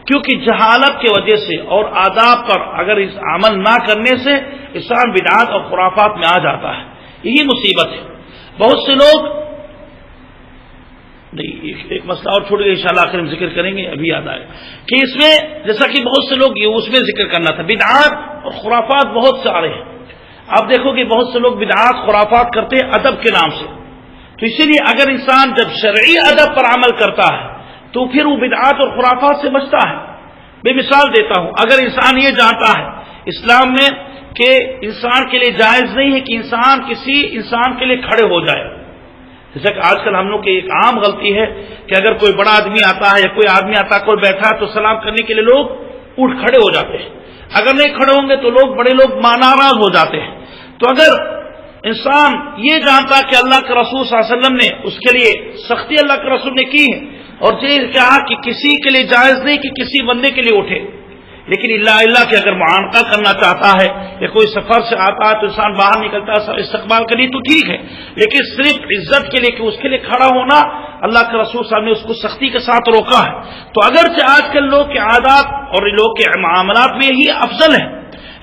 کیونکہ جہالت کی وجہ سے اور آداب پر اگر اس عمل نہ کرنے سے انسان بدعات اور خرافات میں آ جاتا ہے. یہی مصیبت ہے. بہت سے لوگ نہیں ایک مسئلہ اور چھوڑ گیا انشاءاللہ آخر میں ذکر کریں گے ابھی یاد آئے کہ اس میں جیسا کہ بہت سے لوگ اس میں ذکر کرنا تھا بدعات اور خرافات بہت سارے ہیں. آپ دیکھو کہ بہت سے لوگ بدعات خرافات کرتے ہیں ادب کے نام سے. تو اسی لیے اگر انسان جب شرعی ادب پر عمل کرتا ہے تو پھر وہ بدعات اور خرافات سے بچتا ہے. میں مثال دیتا ہوں. اگر انسان یہ جانتا ہے اسلام میں کہ انسان کے لیے جائز نہیں ہے کہ انسان کسی انسان کے لیے کھڑے ہو جائے. جیسا کہ آج کل ہم لوگ کی ایک عام غلطی ہے کہ اگر کوئی بڑا آدمی آتا ہے یا کوئی آدمی آتا ہے کوئی بیٹھا ہے تو سلام کرنے کے لیے لوگ اٹھ کھڑے ہو جاتے ہیں. اگر نہیں کھڑے ہوں گے تو لوگ بڑے لوگ ناراض ہو جاتے ہیں. تو اگر انسان یہ جانتا کہ اللہ کے رسول صلی اللہ علیہ وسلم نے اس کے لیے سختی اللہ کے رسول نے کی ہے، اور یہ کہا کہ کسی کے لیے جائز نہیں کہ کسی بندے کے لیے اٹھے، لیکن اللہ کہ اگر معانقہ کرنا چاہتا ہے یا کوئی سفر سے آتا ہے تو انسان باہر نکلتا ہے استقبال کے لیے تو ٹھیک ہے، لیکن صرف عزت کے لیے کہ اس کے لیے کھڑا ہونا اللہ کے رسول صاحب نے اس کو سختی کے ساتھ روکا ہے۔ تو اگرچہ آج کل لوگ کے عادات اور لوگ کے معاملات میں یہی افضل ہے،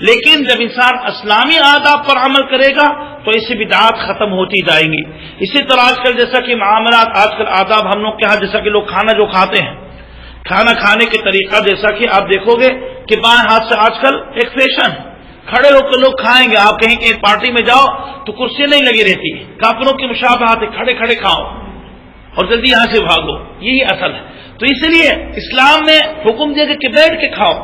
لیکن جب انسان اسلامی آداب پر عمل کرے گا تو اسے بدعات ختم ہوتی جائیں گی۔ اسی طرح آج کل جیسا کہ معاملات، آج کل آداب ہم لوگ کے ہاں جیسا کہ لوگ کھانا جو کھاتے ہیں، کھانا کھانے کے طریقہ جیسا کہ آپ دیکھو گے کہ بائیں ہاتھ سے آج کل ایک فیشن، کھڑے ہو کر لوگ کھائیں گے۔ آپ کہیں کہ ایک پارٹی میں جاؤ تو کرسی نہیں لگی رہتی، کافروں کی مشابہت ہے، کھڑے کھڑے کھاؤ اور جلدی یہاں سے بھاگو، یہی اصل ہے۔ تو اس لیے اسلام نے حکم دیا کہ بیٹھ کے کھاؤ۔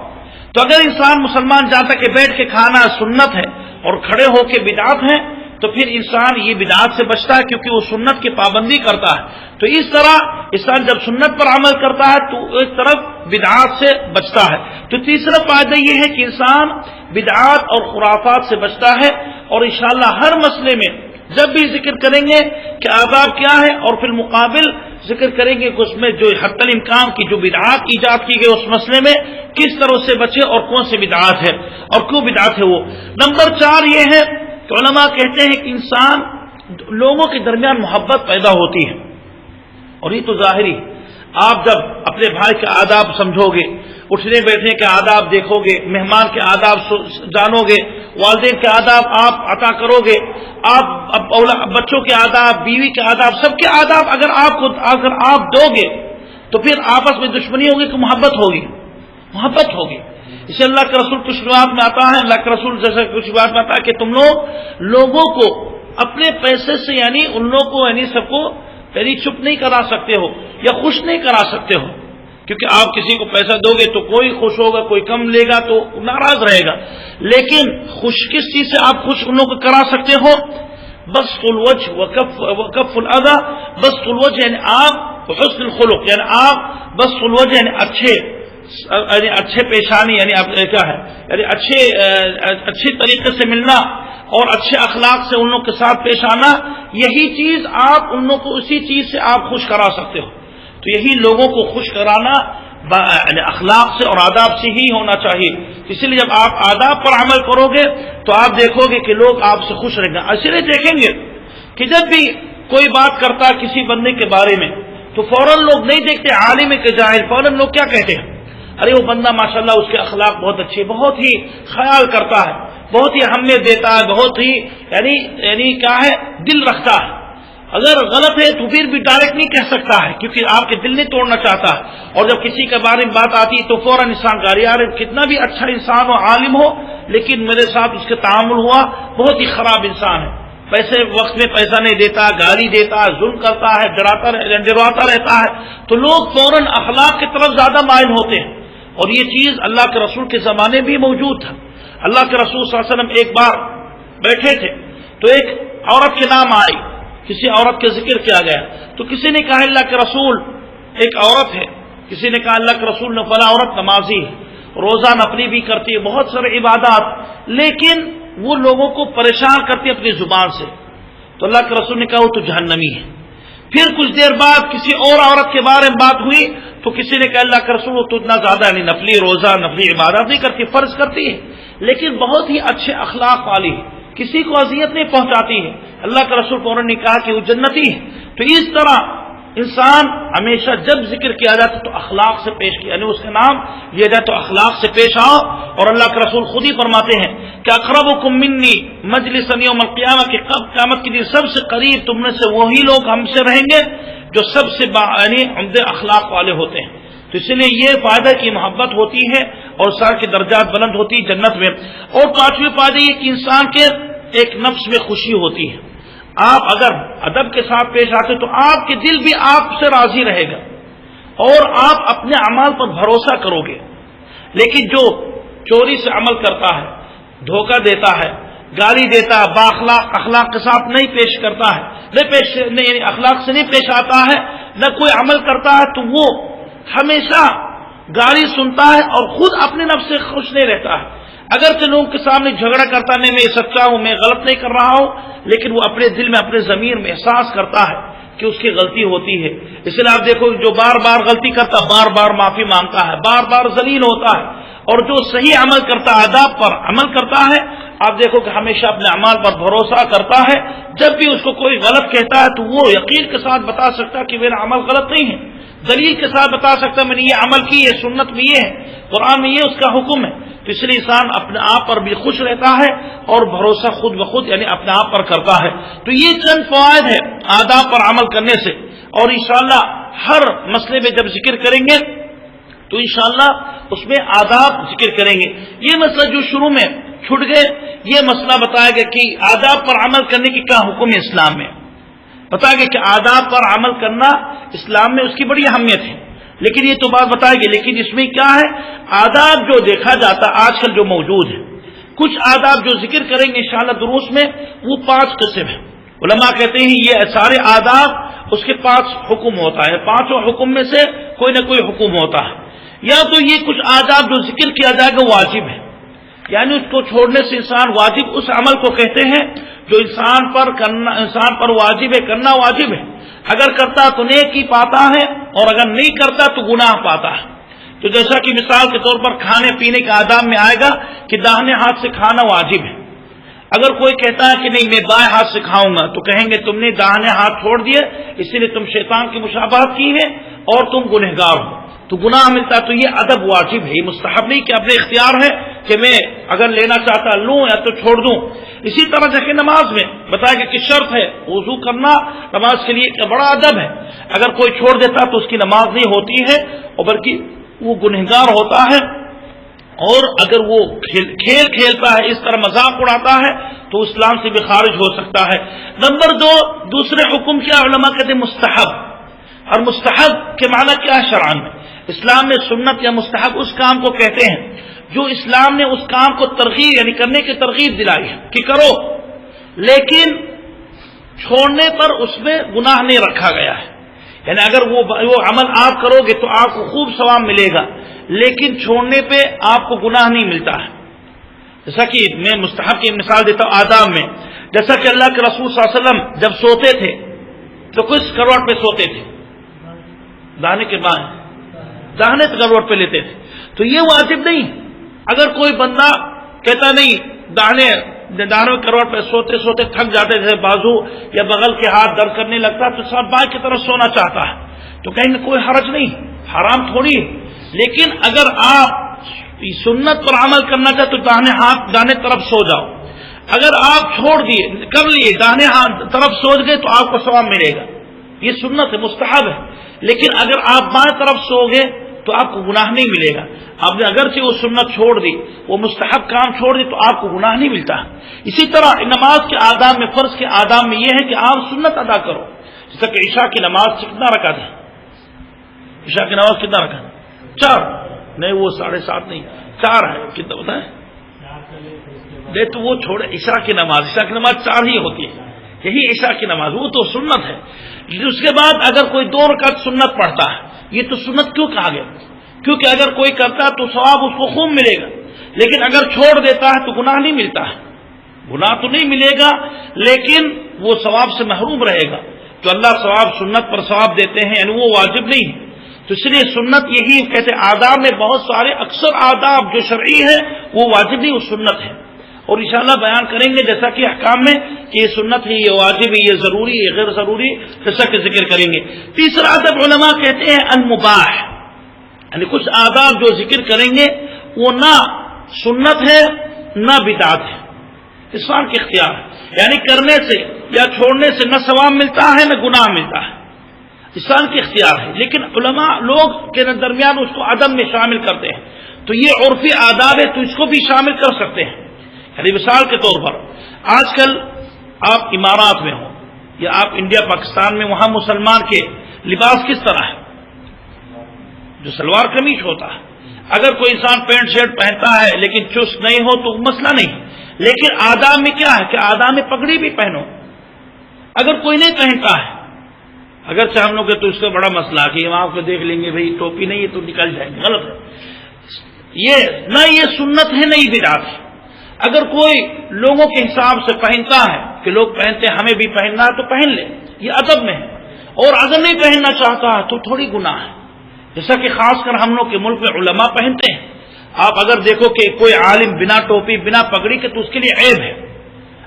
تو اگر انسان مسلمان جانتا کہ بیٹھ کے کھانا سنت ہے اور کھڑے ہو کے بدعت ہے، تو پھر انسان یہ بدعات سے بچتا ہے، کیونکہ وہ سنت کی پابندی کرتا ہے۔ تو اس طرح انسان جب سنت پر عمل کرتا ہے تو ایک طرف بدعات سے بچتا ہے۔ تو تیسرا فائدہ یہ ہے کہ انسان بدعات اور خرافات سے بچتا ہے، اور انشاءاللہ ہر مسئلے میں جب بھی ذکر کریں گے کہ آداب کیا ہے، اور پھر مقابل ذکر کریں گے کہ اس میں جو حتی الامکان کی جو بدعات ایجاد کی گئی اس مسئلے میں کس طرح سے بچے اور کون سے بدعات ہے اور کیوں بدعات ہے وہ۔ نمبر 4 یہ ہے کہ علماء کہتے ہیں کہ انسان لوگوں کے درمیان محبت پیدا ہوتی ہے، اور یہ تو ظاہری، آپ جب اپنے بھائی کے آداب سمجھو گے، اٹھنے بیٹھنے کے آداب دیکھو گے، مہمان کے آداب جانو گے، والدین کے آداب آپ عطا کرو گے، آپ بچوں کے آداب، بیوی کے آداب، سب کے آداب اگر آپ دو گے تو پھر آپس میں دشمنی ہوگی کہ محبت ہوگی۔ اسے اللہ کے رسول کچھ روایات میں آتا ہے، اللہ کے رسول جیسے کچھ روایات میں آتا ہے کہ تم لوگوں کو اپنے پیسے سے یعنی ان لوگوں کو یعنی سب کو یعنی چپ نہیں کرا سکتے ہو یا خوش نہیں کرا سکتے ہو، کیونکہ آپ کسی کو پیسہ دو گے تو کوئی خوش ہوگا، کوئی کم لے گا تو ناراض رہے گا، لیکن خوش کس چیز سے آپ خوش ان لوگوں کو کرا سکتے ہو؟ بسط الوجه وکف الاذى، بسط الوجه یعنی آپ حسن الخلق، یعنی آپ بسط الوجه یعنی اچھے پیشانی، یعنی کیا ہے یعنی اچھے طریقے سے ملنا اور اچھے اخلاق سے ان لوگوں کے ساتھ پیش آنا، یہی چیز آپ ان لوگوں کو اسی چیز سے آپ خوش کرا سکتے ہو۔ تو یہی لوگوں کو خوش کرانا یعنی اخلاق سے اور آداب سے ہی ہونا چاہیے۔ اسی لیے جب آپ آداب پر عمل کرو گے تو آپ دیکھو گے کہ لوگ آپ سے خوش رہیں گے۔ اسی لیے دیکھیں گے کہ جب بھی کوئی بات کرتا ہے کسی بندے کے بارے میں تو فوراً لوگ نہیں دیکھتے عالم کے جاہل، فوراً لوگ کیا کہتے ہیں؟ ارے وہ بندہ ماشاءاللہ اس کے اخلاق بہت اچھے، بہت ہی خیال کرتا ہے، بہت ہی اہمیت دیتا ہے، بہت ہی یعنی کیا ہے دل رکھتا ہے۔ اگر غلط ہے تو پھر بھی ڈائریکٹ نہیں کہہ سکتا ہے، کیونکہ آپ کے دل نہیں توڑنا چاہتا ہے، اور جب کسی کے بارے میں بات آتی ہے تو فوراً انسان کا یار کتنا بھی اچھا انسان ہو، عالم ہو، لیکن میرے ساتھ اس کے تعامل ہوا بہت ہی خراب انسان ہے، پیسے وقت میں پیسہ نہیں دیتا، گالی دیتا ہے، ظلم کرتا ہے، ڈرواتا رہتا ہے، تو لوگ فوراً اخلاق کی طرف زیادہ مائل ہوتے ہیں۔ اور یہ چیز اللہ کے رسول کے زمانے بھی موجود تھا۔ اللہ کے رسول صلی اللہ علیہ وسلم ایک بار بیٹھے تھے تو ایک عورت کے نام آئی، کسی عورت کا ذکر کیا گیا تو کسی نے کہا اللہ کے رسول ایک عورت ہے، کسی نے کہا اللہ کے رسول نے فلاں عورت نمازی ہے، روزہ نفلی بھی کرتی ہے، بہت سارے عبادات، لیکن وہ لوگوں کو پریشان کرتی ہے اپنی زبان سے، تو اللہ کے رسول نے کہا وہ تو جہنمی ہے۔ پھر کچھ دیر بعد کسی اور عورت کے بارے میں بات ہوئی تو کسی نے کہا اللہ کے رسول وہ تو اتنا زیادہ یعنی نفلی روزہ نفلی عبادت نہیں کرتی، فرض کرتی ہے لیکن بہت ہی اچھے اخلاق والی ہے، کسی کو اذیت نہیں پہنچاتی ہے، اللہ کے رسول فوراً نے کہا کہ وہ جنتی ہے۔ تو اس طرح انسان ہمیشہ جب ذکر کیا جاتا تو اخلاق سے پیش کیا، یعنی اس کا نام لیا جائے تو اخلاق سے پیش آؤ، اور اللہ کے رسول خود ہی فرماتے ہیں کہ اقربکم منی مجلسا یوم القیامہ، کہ قیامت کے دن سب سے قریب تم میں سے وہی لوگ ہم سے رہیں گے جو سب سے یعنی عمدہ اخلاق والے ہوتے ہیں۔ تو اس لیے یہ فائدہ کی محبت ہوتی ہے اور سر کے درجات بلند ہوتی ہے جنت میں۔ اور 5ویں فائدہ یہ کہ انسان کے ایک نفس میں خوشی ہوتی ہے، آپ اگر ادب کے ساتھ پیش آتے تو آپ کے دل بھی آپ سے راضی رہے گا اور آپ اپنے اعمال پر بھروسہ کرو گے۔ لیکن جو چوری سے عمل کرتا ہے، دھوکہ دیتا ہے، گالی دیتا ہے، اخلاق کے ساتھ نہیں پیش کرتا ہے، یعنی اخلاق سے نہیں پیش آتا ہے، نہ کوئی عمل کرتا ہے، تو وہ ہمیشہ گالی سنتا ہے اور خود اپنے نفس سے خوش نہیں رہتا ہے۔ اگرچہ لوگوں کے سامنے جھگڑا کرتا نہیں میں سچا ہوں میں غلط نہیں کر رہا ہوں، لیکن وہ اپنے دل میں اپنے ضمیر میں احساس کرتا ہے کہ اس کی غلطی ہوتی ہے. اس لیے آپ دیکھو جو بار بار غلطی کرتا بار بار معافی مانگتا ہے، بار بار ذلیل ہوتا ہے. اور جو صحیح عمل کرتا ہے، آداب پر عمل کرتا ہے، آپ دیکھو کہ ہمیشہ اپنے اعمال پر بھروسہ کرتا ہے. جب بھی اس کو کوئی غلط کہتا ہے تو وہ یقین کے ساتھ بتا سکتا ہے کہ میرا عمل غلط نہیں ہے، دلیل کے ساتھ بتا سکتا ہے میں نے یہ عمل کی، یہ سنت میں یہ ہے، قرآن میں یہ اس کا حکم ہے. تو اس لیے انسان اپنے آپ پر بھی خوش رہتا ہے اور بھروسہ خود بخود یعنی اپنے آپ پر کرتا ہے. تو یہ چند فوائد ہے آداب پر عمل کرنے سے، اور انشاءاللہ ہر مسئلے میں جب ذکر کریں گے تو انشاءاللہ اس میں آداب ذکر کریں گے. یہ مسئلہ جو شروع میں چھوٹ گئے، یہ مسئلہ بتایا گیا کہ آداب پر عمل کرنے کی کیا حکم ہے اسلام میں. بتایا گیا کہ آداب پر عمل کرنا اسلام میں اس کی بڑی اہمیت ہے، لیکن یہ تو بات بتائے گی. لیکن اس میں کیا ہے، آداب جو دیکھا جاتا آج کل جو موجود ہے، کچھ آداب جو ذکر کریں گے انشاءاللہ دروس میں، وہ 5 قسم ہیں. علماء کہتے ہیں یہ سارے آداب اس کے 5 حکم ہوتا ہے، 5 حکم میں سے کوئی نہ کوئی حکم ہوتا ہے. یا تو یہ کچھ آداب جو ذکر کیا جائے گا واجب ہے، یعنی اس کو چھوڑنے سے انسان واجب اس عمل کو کہتے ہیں جو انسان پر واجب ہے، کرنا واجب ہے. اگر کرتا تو نیکی پاتا ہے اور اگر نہیں کرتا تو گناہ پاتا ہے. تو جیسا کہ مثال کے طور پر کھانے پینے کے آداب میں آئے گا کہ داہنے ہاتھ سے کھانا واجب ہے. اگر کوئی کہتا ہے کہ نہیں میں بائیں ہاتھ سے کھاؤں گا تو کہیں گے تم نے داہنے ہاتھ چھوڑ دیے، اسی لیے تم شیطان کی مشابہت کی ہے اور تم گنہگار ہو، تو گناہ ملتا. تو یہ ادب واجب ہے، یہ مستحب نہیں کہ اپنے اختیار ہے کہ میں اگر لینا چاہتا لوں یا تو چھوڑ دوں. اسی طرح دیکھیں نماز میں بتایا گیا کہ شرط ہے وضو کرنا نماز کے لیے ایک بڑا ادب ہے. اگر کوئی چھوڑ دیتا تو اس کی نماز نہیں ہوتی ہے اور بلکہ وہ گنہگار ہوتا ہے. اور اگر وہ کھیل کھیلتا ہے، اس طرح مذاق اڑاتا ہے تو اسلام سے بھی خارج ہو سکتا ہے. نمبر 2 دوسرے حکم کیا علماء کہتے ہیں مستحب. اور مستحب کے معنی کیا ہے شرعاً میں؟ اسلام میں سنت یا مستحب اس کام کو کہتے ہیں جو اسلام نے اس کام کو ترغیب یعنی کرنے کی ترغیب دلائی ہے کہ کرو، لیکن چھوڑنے پر اس میں گناہ نہیں رکھا گیا ہے. یعنی اگر وہ عمل آپ کرو گے تو آپ کو خوب ثواب ملے گا، لیکن چھوڑنے پہ آپ کو گناہ نہیں ملتا ہے. جیسا کہ میں مستحب کی مثال دیتا ہوں آداب میں، جیسا کہ اللہ کے رسول صلی اللہ علیہ وسلم جب سوتے تھے تو کس کروٹ پہ سوتے تھے؟ داہنے کے بائیں، داہنے کروٹ پہ لیتے تھے. تو یہ واجب نہیں. اگر کوئی بندہ کہتا نہیں داہنے کروٹ پہ سوتے سوتے تھک جاتے تھے، بازو یا بغل کے ہاتھ درد کرنے لگتا تو سب بائیں کی طرف سونا چاہتا ہے تو کہیں گے کوئی حرج نہیں، حرام تھوڑی ہے. لیکن اگر آپ سنت پر عمل کرنا چاہتے تو داہنے طرف سو جاؤ. اگر آپ چھوڑ دیے کر لیے داہنے ہاتھ طرف سو گئے تو آپ کو ثواب ملے گا. یہ سنت ہے، مستحب ہے. لیکن اگر آپ بائیں طرف سو گے تو آپ کو گناہ نہیں ملے گا. آپ نے اگرچہ وہ سنت چھوڑ دی، وہ مستحب کام چھوڑ دی تو آپ کو گناہ نہیں ملتا. اسی طرح نماز کے آداب میں، فرض کے آداب میں یہ ہے کہ آپ سنت ادا کرو. جیسا کہ عشاء کی نماز کتنا رکعت ہے؟ عشاء کی نماز کتنا رکعت ہے؟ 4 نہیں، وہ 7.5 نہیں 4 ہے. کتنا بتائیں؟ تو وہ چھوڑے عشاء کی نماز 4 ہی ہوتی ہے. یہی عشاء کی نماز وہ تو سنت ہے. اس کے بعد اگر کوئی 2 رکعت سنت پڑھتا ہے، یہ تو سنت کیوں کہا گیا؟ کیونکہ اگر کوئی کرتا ہے تو ثواب اس کو خوب ملے گا، لیکن اگر چھوڑ دیتا ہے تو گناہ نہیں ملتا ہے. گناہ تو نہیں ملے گا لیکن وہ ثواب سے محروم رہے گا. تو اللہ ثواب سنت پر ثواب دیتے ہیں، یعنی وہ واجب نہیں ہے. تو اس لیے سنت یہی کہتے ہیں. آداب میں بہت سارے اکثر آداب جو شرعی ہے وہ واجب نہیں، وہ سنت ہے. اور انشاءاللہ بیان کریں گے جیسا کہ احکام میں کہ یہ سنت ہے، یہ واجب ہے، یہ ضروری، یہ غیر ضروری، جیسا کہ ذکر کریں گے. تیسرا ادب علماء کہتے ہیں المباح، یعنی کچھ آداب جو ذکر کریں گے وہ نہ سنت ہے نہ بدعت ہے، انسان کے اختیار ہے. یعنی کرنے سے یا چھوڑنے سے نہ ثواب ملتا ہے نہ گناہ ملتا ہے، انسان کے اختیار ہے. لیکن علماء لوگ کے درمیان اس کو ادب میں شامل کرتے ہیں. تو یہ عرفی آداب ہے تو اس کو بھی شامل کر سکتے ہیں. یعنی مثال کے طور پر آج کل آپ امارات میں ہوں یا آپ انڈیا پاکستان میں، وہاں مسلمان کے لباس کس طرح ہے؟ جو سلوار قمیص ہوتا ہے. اگر کوئی انسان پینٹ شرٹ پہنتا ہے لیکن چست نہیں ہو تو مسئلہ نہیں. لیکن آداب میں کیا ہے کہ آداب میں پگڑی بھی پہنو. اگر کوئی نہیں پہنتا ہے، اگرچہ ہم لوگ تو اس کا بڑا مسئلہ کہ ہم آپ کو دیکھ لیں گے بھائی ٹوپی نہیں ہے تو نکل جائیں گے، غلط ہے. یہ سنت ہے، نہ یہ بدعت ہے۔ اگر کوئی لوگوں کے حساب سے پہنتا ہے کہ لوگ پہنتے ہیں ہمیں بھی پہننا ہے تو پہن لے، یہ ادب میں ہے، اور اگر نہیں پہننا چاہتا ہے تو تھوڑی گناہ ہے۔ جیسا کہ خاص کر ہم لوگ کے ملک میں علماء پہنتے ہیں، آپ اگر دیکھو کہ کوئی عالم بنا ٹوپی بنا پگڑی کے تو اس کے لیے عیب ہے،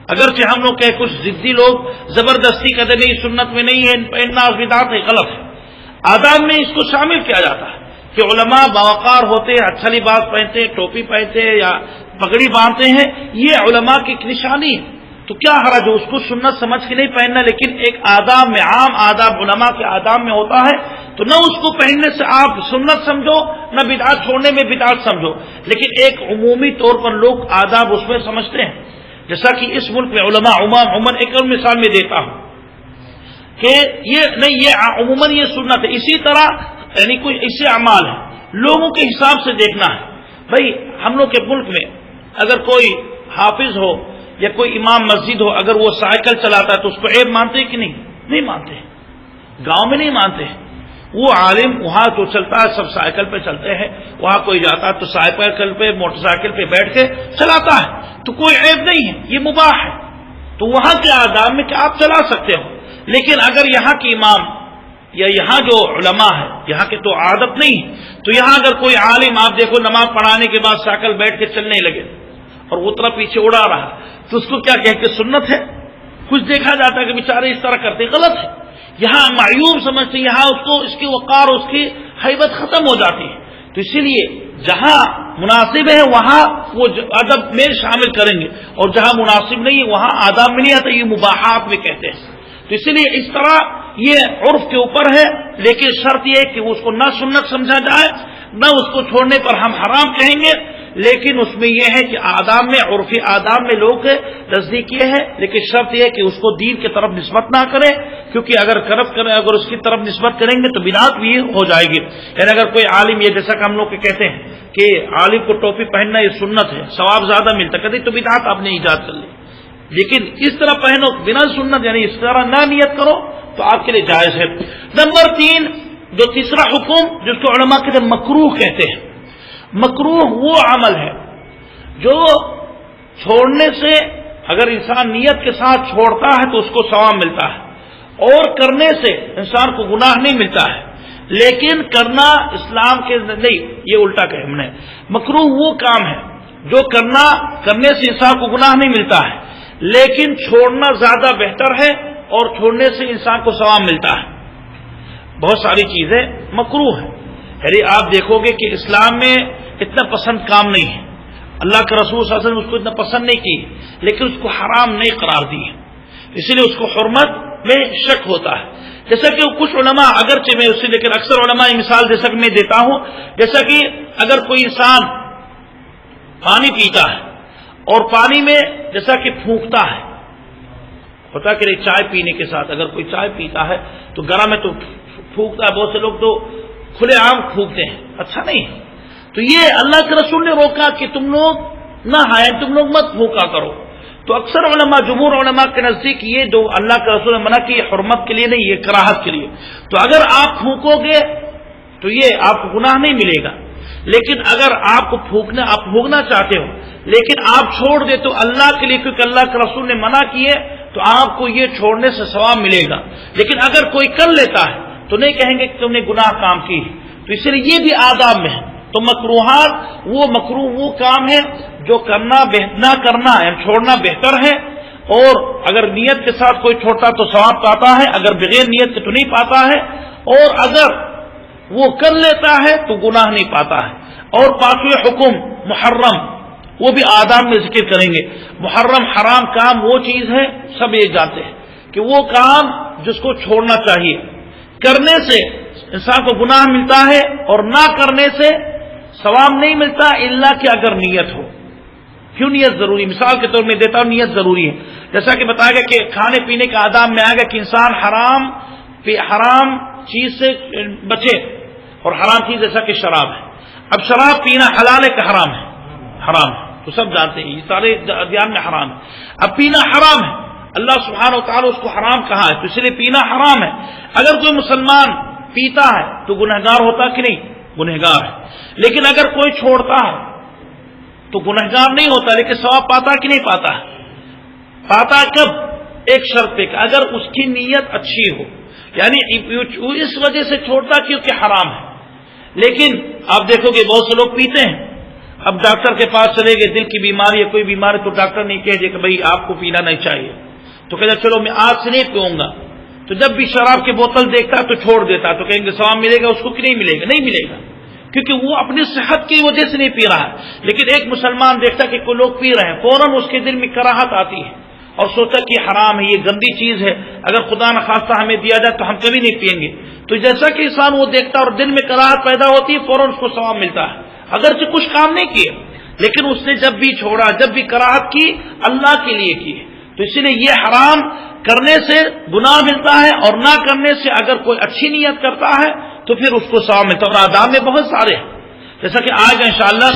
اگرچہ ہم لوگ کہ کچھ ضدی لوگ زبردستی کہتے نہیں سنت میں نہیں ہے پہننا، بدعت ہے، غلط ہے۔ آداب میں اس کو شامل کیا جاتا ہے کہ علماء باوقار ہوتے ہیں، اچھا لباس پہنتے ہیں، ٹوپی پہنتے ہیں یا پگڑی باندھتے ہیں، یہ علماء کی ایک نشانی ہے۔ تو کیا حرج ہے اس کو سنت سمجھ کے نہیں پہننا، لیکن ایک آداب میں، عام آداب علماء کے آداب میں ہوتا ہے، تو نہ اس کو پہننے سے آپ سنت سمجھو نہ بدعت چھوڑنے میں بدعت سمجھو، لیکن ایک عمومی طور پر لوگ آداب اس میں سمجھتے ہیں۔ جیسا کہ اس ملک میں علماء عموماً ایک اور مثال میں دیتا ہوں کہ یہ نہیں، یہ عموماً یہ سنت ہے۔ اسی طرح یعنی کوئی ایسے اعمال ہیں لوگوں کے حساب سے دیکھنا ہے۔ بھائی ہم لوگ کے ملک میں اگر کوئی حافظ ہو یا کوئی امام مسجد ہو، اگر وہ سائیکل چلاتا ہے تو اس کو عیب مانتے ہیں کہ نہیں مانتے، گاؤں میں نہیں مانتے۔ وہ عالم وہاں تو چلتا ہے، سب سائیکل پہ چلتے ہیں، وہاں کوئی جاتا ہے تو سائیکل پہ موٹر سائیکل پہ بیٹھ کے چلاتا ہے تو کوئی عیب نہیں ہے، یہ مباح ہے۔ تو وہاں کے آداب میں کہ آپ چلا سکتے ہو، لیکن اگر یہاں کے امام یا یہاں جو علماء ہے یہاں کے تو عادت نہیں ہے، تو یہاں اگر کوئی عالم آپ دیکھو نماز پڑھانے کے بعد سائیکل بیٹھ کے چلنے لگے اور وہ طرف پیچھے اڑا رہا تو اس کو کیا کہہ کے سنت ہے؟ کچھ دیکھا جاتا ہے کہ بیچارے اس طرح کرتے، غلط ہے۔ یہاں معیوب سمجھتے، یہاں اس کو اس کی وقار اس کی ہیبت ختم ہو جاتی ہے۔ تو اسی لیے جہاں مناسب ہے وہاں وہ ادب میں شامل کریں گے، اور جہاں مناسب نہیں ہے وہاں آداب میں نہیں آتا، یہ مباحات میں کہتے ہیں۔ تو اسی لیے اس طرح یہ عرف کے اوپر ہے، لیکن شرط یہ کہ اس کو نہ سنت سمجھا جائے نہ اس کو چھوڑنے پر ہم حرام کہیں گے، لیکن اس میں یہ ہے کہ آداب میں، عرفی آداب میں لوگ نزدیک یہ ہے، لیکن شرط یہ ہے کہ اس کو دین کی طرف نسبت نہ کریں، کیونکہ اگر اگر اس کی طرف نسبت کریں گے تو بدعت بھی ہو جائے گی۔ یعنی اگر کوئی عالم، یہ جیسا کہ ہم لوگ کہتے ہیں کہ عالم کو ٹوپی پہننا یہ سنت ہے، ثواب زیادہ ملتا، کہتے تو بدعت آپ نے ایجاد کر لی، لیکن اس طرح پہنو بنا سنت، یعنی اس طرح نہ نیت کرو تو آپ کے لیے جائز ہے۔ نمبر 3 جو تیسرا حکم جس کو علماء کہتے ہیں مکروہ کہتے ہیں، مکروہ وہ عمل ہے جو چھوڑنے سے اگر انسان نیت کے ساتھ چھوڑتا ہے تو اس کو ثواب ملتا ہے، اور کرنے سے انسان کو گناہ نہیں ملتا ہے، لیکن کرنا اسلام کے نہیں، یہ الٹا کہ ہم نے مکروہ وہ کام ہے جو کرنے سے انسان کو گناہ نہیں ملتا ہے، لیکن چھوڑنا زیادہ بہتر ہے، اور چھوڑنے سے انسان کو ثواب ملتا ہے۔ بہت ساری چیزیں مکروہ ہیں، یعنی آپ دیکھو گے کہ اسلام میں اتنا پسند کام نہیں ہے، اللہ کے رسول صلی اللہ علیہ وسلم اس کو اتنا پسند نہیں کی، لیکن اس کو حرام نہیں قرار دی ہے، اسی لیے اس کو حرمت میں شک ہوتا ہے۔ جیسا کہ کچھ علماء، اگرچہ میں اسے لیکن اکثر علماء مثال جیسا کہ میں دیتا ہوں، جیسا کہ اگر کوئی انسان پانی پیتا ہے اور پانی میں جیسا کہ پھونکتا ہے، ہوتا کہ چائے پینے کے ساتھ اگر کوئی چائے پیتا ہے تو گرم ہے تو پھونکتا ہے، بہت سے لوگ تو کھلے عام پھونکتے ہیں، اچھا نہیں ہے۔ تو یہ اللہ کے رسول نے روکا کہ تم لوگ نہ ہائیں، تم لوگ مت پھونکا کرو۔ تو اکثر علماء، جمہور علماء کے نزدیک یہ جو اللہ کے رسول نے منع کی، یہ حرمت کے لیے نہیں، یہ کراہت کے لیے۔ تو اگر آپ پھونکو گے تو یہ آپ کو گناہ نہیں ملے گا، لیکن اگر آپ کو آپ پھونکنا چاہتے ہو لیکن آپ چھوڑ دے تو اللہ کے لیے، کیونکہ اللہ کے رسول نے منع کیے تو آپ کو یہ چھوڑنے سے ثواب ملے گا۔ لیکن اگر کوئی کر لیتا ہے تو نہیں کہیں گے کہ تم نے گناہ کام کی، تو اس لیے یہ بھی آداب میں ہے۔ تو مکروہات مکروہ وہ کام ہے جو نہ کرنا یعنی چھوڑنا بہتر ہے، اور اگر نیت کے ساتھ کوئی چھوڑتا تو ثواب پاتا ہے، اگر بغیر نیت کے تو نہیں پاتا ہے، اور اگر وہ کر لیتا ہے تو گناہ نہیں پاتا ہے۔ اور پانچویں حکم محرم، وہ بھی آداب میں ذکر کریں گے۔ محرم حرام کام وہ چیز ہے، سب یہ جانتے ہیں کہ وہ کام جس کو چھوڑنا چاہیے، کرنے سے انسان کو گناہ ملتا ہے اور نہ کرنے سے ثواب نہیں ملتا، الا کہ اگر نیت ہو۔ کیوں نیت ضروری؟ مثال کے طور میں دیتا ہوں، نیت ضروری ہے۔ جیسا کہ بتایا گیا کہ کھانے پینے کا آداب میں آئے گا کہ انسان حرام چیز سے بچے، اور حرام چیز جیسا کہ شراب ہے۔ اب شراب پینا حلال ہے کہ حرام ہے؟ حرام ہے، تو سب جانتے ہیں، یہ سارے ادیان میں حرام ہے۔ اب پینا حرام ہے، اللہ سبحانہ و تعالیٰ اس کو حرام کہا ہے، تو اس لیے پینا حرام ہے۔ اگر کوئی مسلمان پیتا ہے تو گنہگار ہوتا کہ نہیں؟ گنہگار ہے۔ لیکن اگر کوئی چھوڑتا ہے تو گنہگار نہیں ہوتا، لیکن ثواب پاتا کہ نہیں پاتا؟ پاتا کب؟ ایک شرط پہ کہ اگر اس کی نیت اچھی ہو، یعنی اس وجہ سے چھوڑتا کیونکہ حرام ہے۔ لیکن آپ دیکھو گے بہت سے لوگ پیتے ہیں، اب ڈاکٹر کے پاس چلے گئے، دل کی بیماری ہے، کوئی بیماری، تو ڈاکٹر نہیں کہے کہ بھائی آپ کو پینا نہیں چاہیے، تو کہتا چلو میں آج سے نہیں پیوں گا، تو جب بھی شراب کی بوتل دیکھتا تو چھوڑ دیتا، تو کہیں گے ثواب ملے گا اس کو کہ نہیں ملے گا؟ نہیں ملے گا، کیونکہ وہ اپنی صحت کی وجہ سے نہیں پی رہا ہے۔ لیکن ایک مسلمان دیکھتا کہ کوئی لوگ پی رہے ہیں، فوراً اس کے دل میں کراہت آتی ہے اور سوچا کہ حرام ہے، یہ گندی چیز ہے، اگر خدا نخواستہ ہمیں دیا جائے تو ہم کبھی نہیں پیئیں گے۔ تو جیسا کہ انسان وہ دیکھتا اور دل میں کراہت پیدا ہوتی ہے، فوراً اس کو ثواب ملتا ہے، اگرچہ کچھ کام نہیں کیے، لیکن اس نے جب بھی چھوڑا، جب بھی کراہت کی، اللہ کے لیے کی۔ تو اسی لیے یہ حرام کرنے سے گناہ ملتا ہے، اور نہ کرنے سے اگر کوئی اچھی نیت کرتا ہے تو پھر اس کو ثواب ملتا ہے۔ اور آداب میں بہت سارے ہیں، جیسا کہ آج انشاءاللہ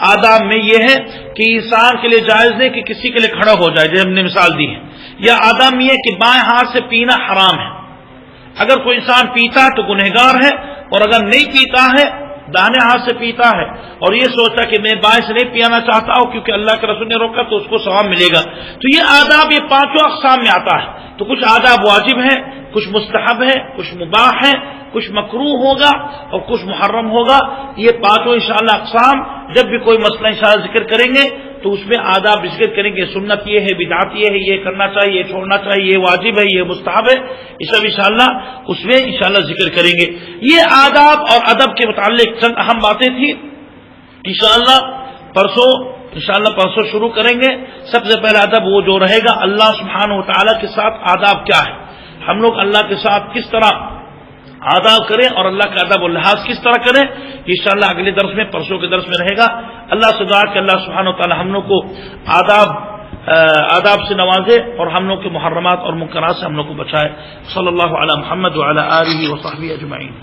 آداب میں یہ ہے کہ انسان کے لیے جائز نہیں کہ کسی کے لیے کھڑا ہو جائے، جیسے ہم نے مثال دی ہے، یا آداب میں یہ کہ بائیں ہاتھ سے پینا حرام ہے۔ اگر کوئی انسان پیتا ہے تو گنہگار ہے، اور اگر نہیں پیتا ہے، داہنے ہاتھ سے پیتا ہے اور یہ سوچتا کہ میں بائیں سے نہیں پیانا چاہتا ہوں کیونکہ اللہ کے رسول نے روکا تو اس کو ثواب ملے گا۔ تو یہ آداب یہ پانچوں اقسام میں آتا ہے۔ تو کچھ آداب واجب ہیں، کچھ مستحب ہے، کچھ مباح ہے، کچھ مکروہ ہوگا اور کچھ محرم ہوگا۔ یہ پانچوں انشاءاللہ اقسام جب بھی کوئی مسئلہ انشاءاللہ ذکر کریں گے تو اس میں آداب ذکر کریں گے، سنت یہ ہے، بدعت یہ ہے، یہ کرنا چاہیے، یہ چھوڑنا چاہیے، یہ واجب ہے، یہ مستحب ہے، یہ سب انشاءاللہ اس میں انشاءاللہ ذکر کریں گے۔ یہ آداب اور ادب کے متعلق چند اہم باتیں تھیں، انشاءاللہ پرسوں شروع کریں گے۔ سب سے پہلا ادب وہ جو رہے گا اللہ سبحانہ و تعالیٰ کے ساتھ آداب کیا ہے، ہم لوگ اللہ کے ساتھ کس طرح آداب کریں اور اللہ کا ادب و لحاظ کس طرح کریں، انشاءاللہ اگلے درس میں، پرسوں کے درس میں رہے گا۔ اللہ سے دعا کہ اللہ سبحانہ و تعالیٰ ہم لوگ کو آداب سے نوازے اور ہم لوگ کے محرمات اور منکرات سے ہم لوگ کو بچائے۔ صلی اللہ علی محمد وعلی آلہ وصحبہ اجمعین۔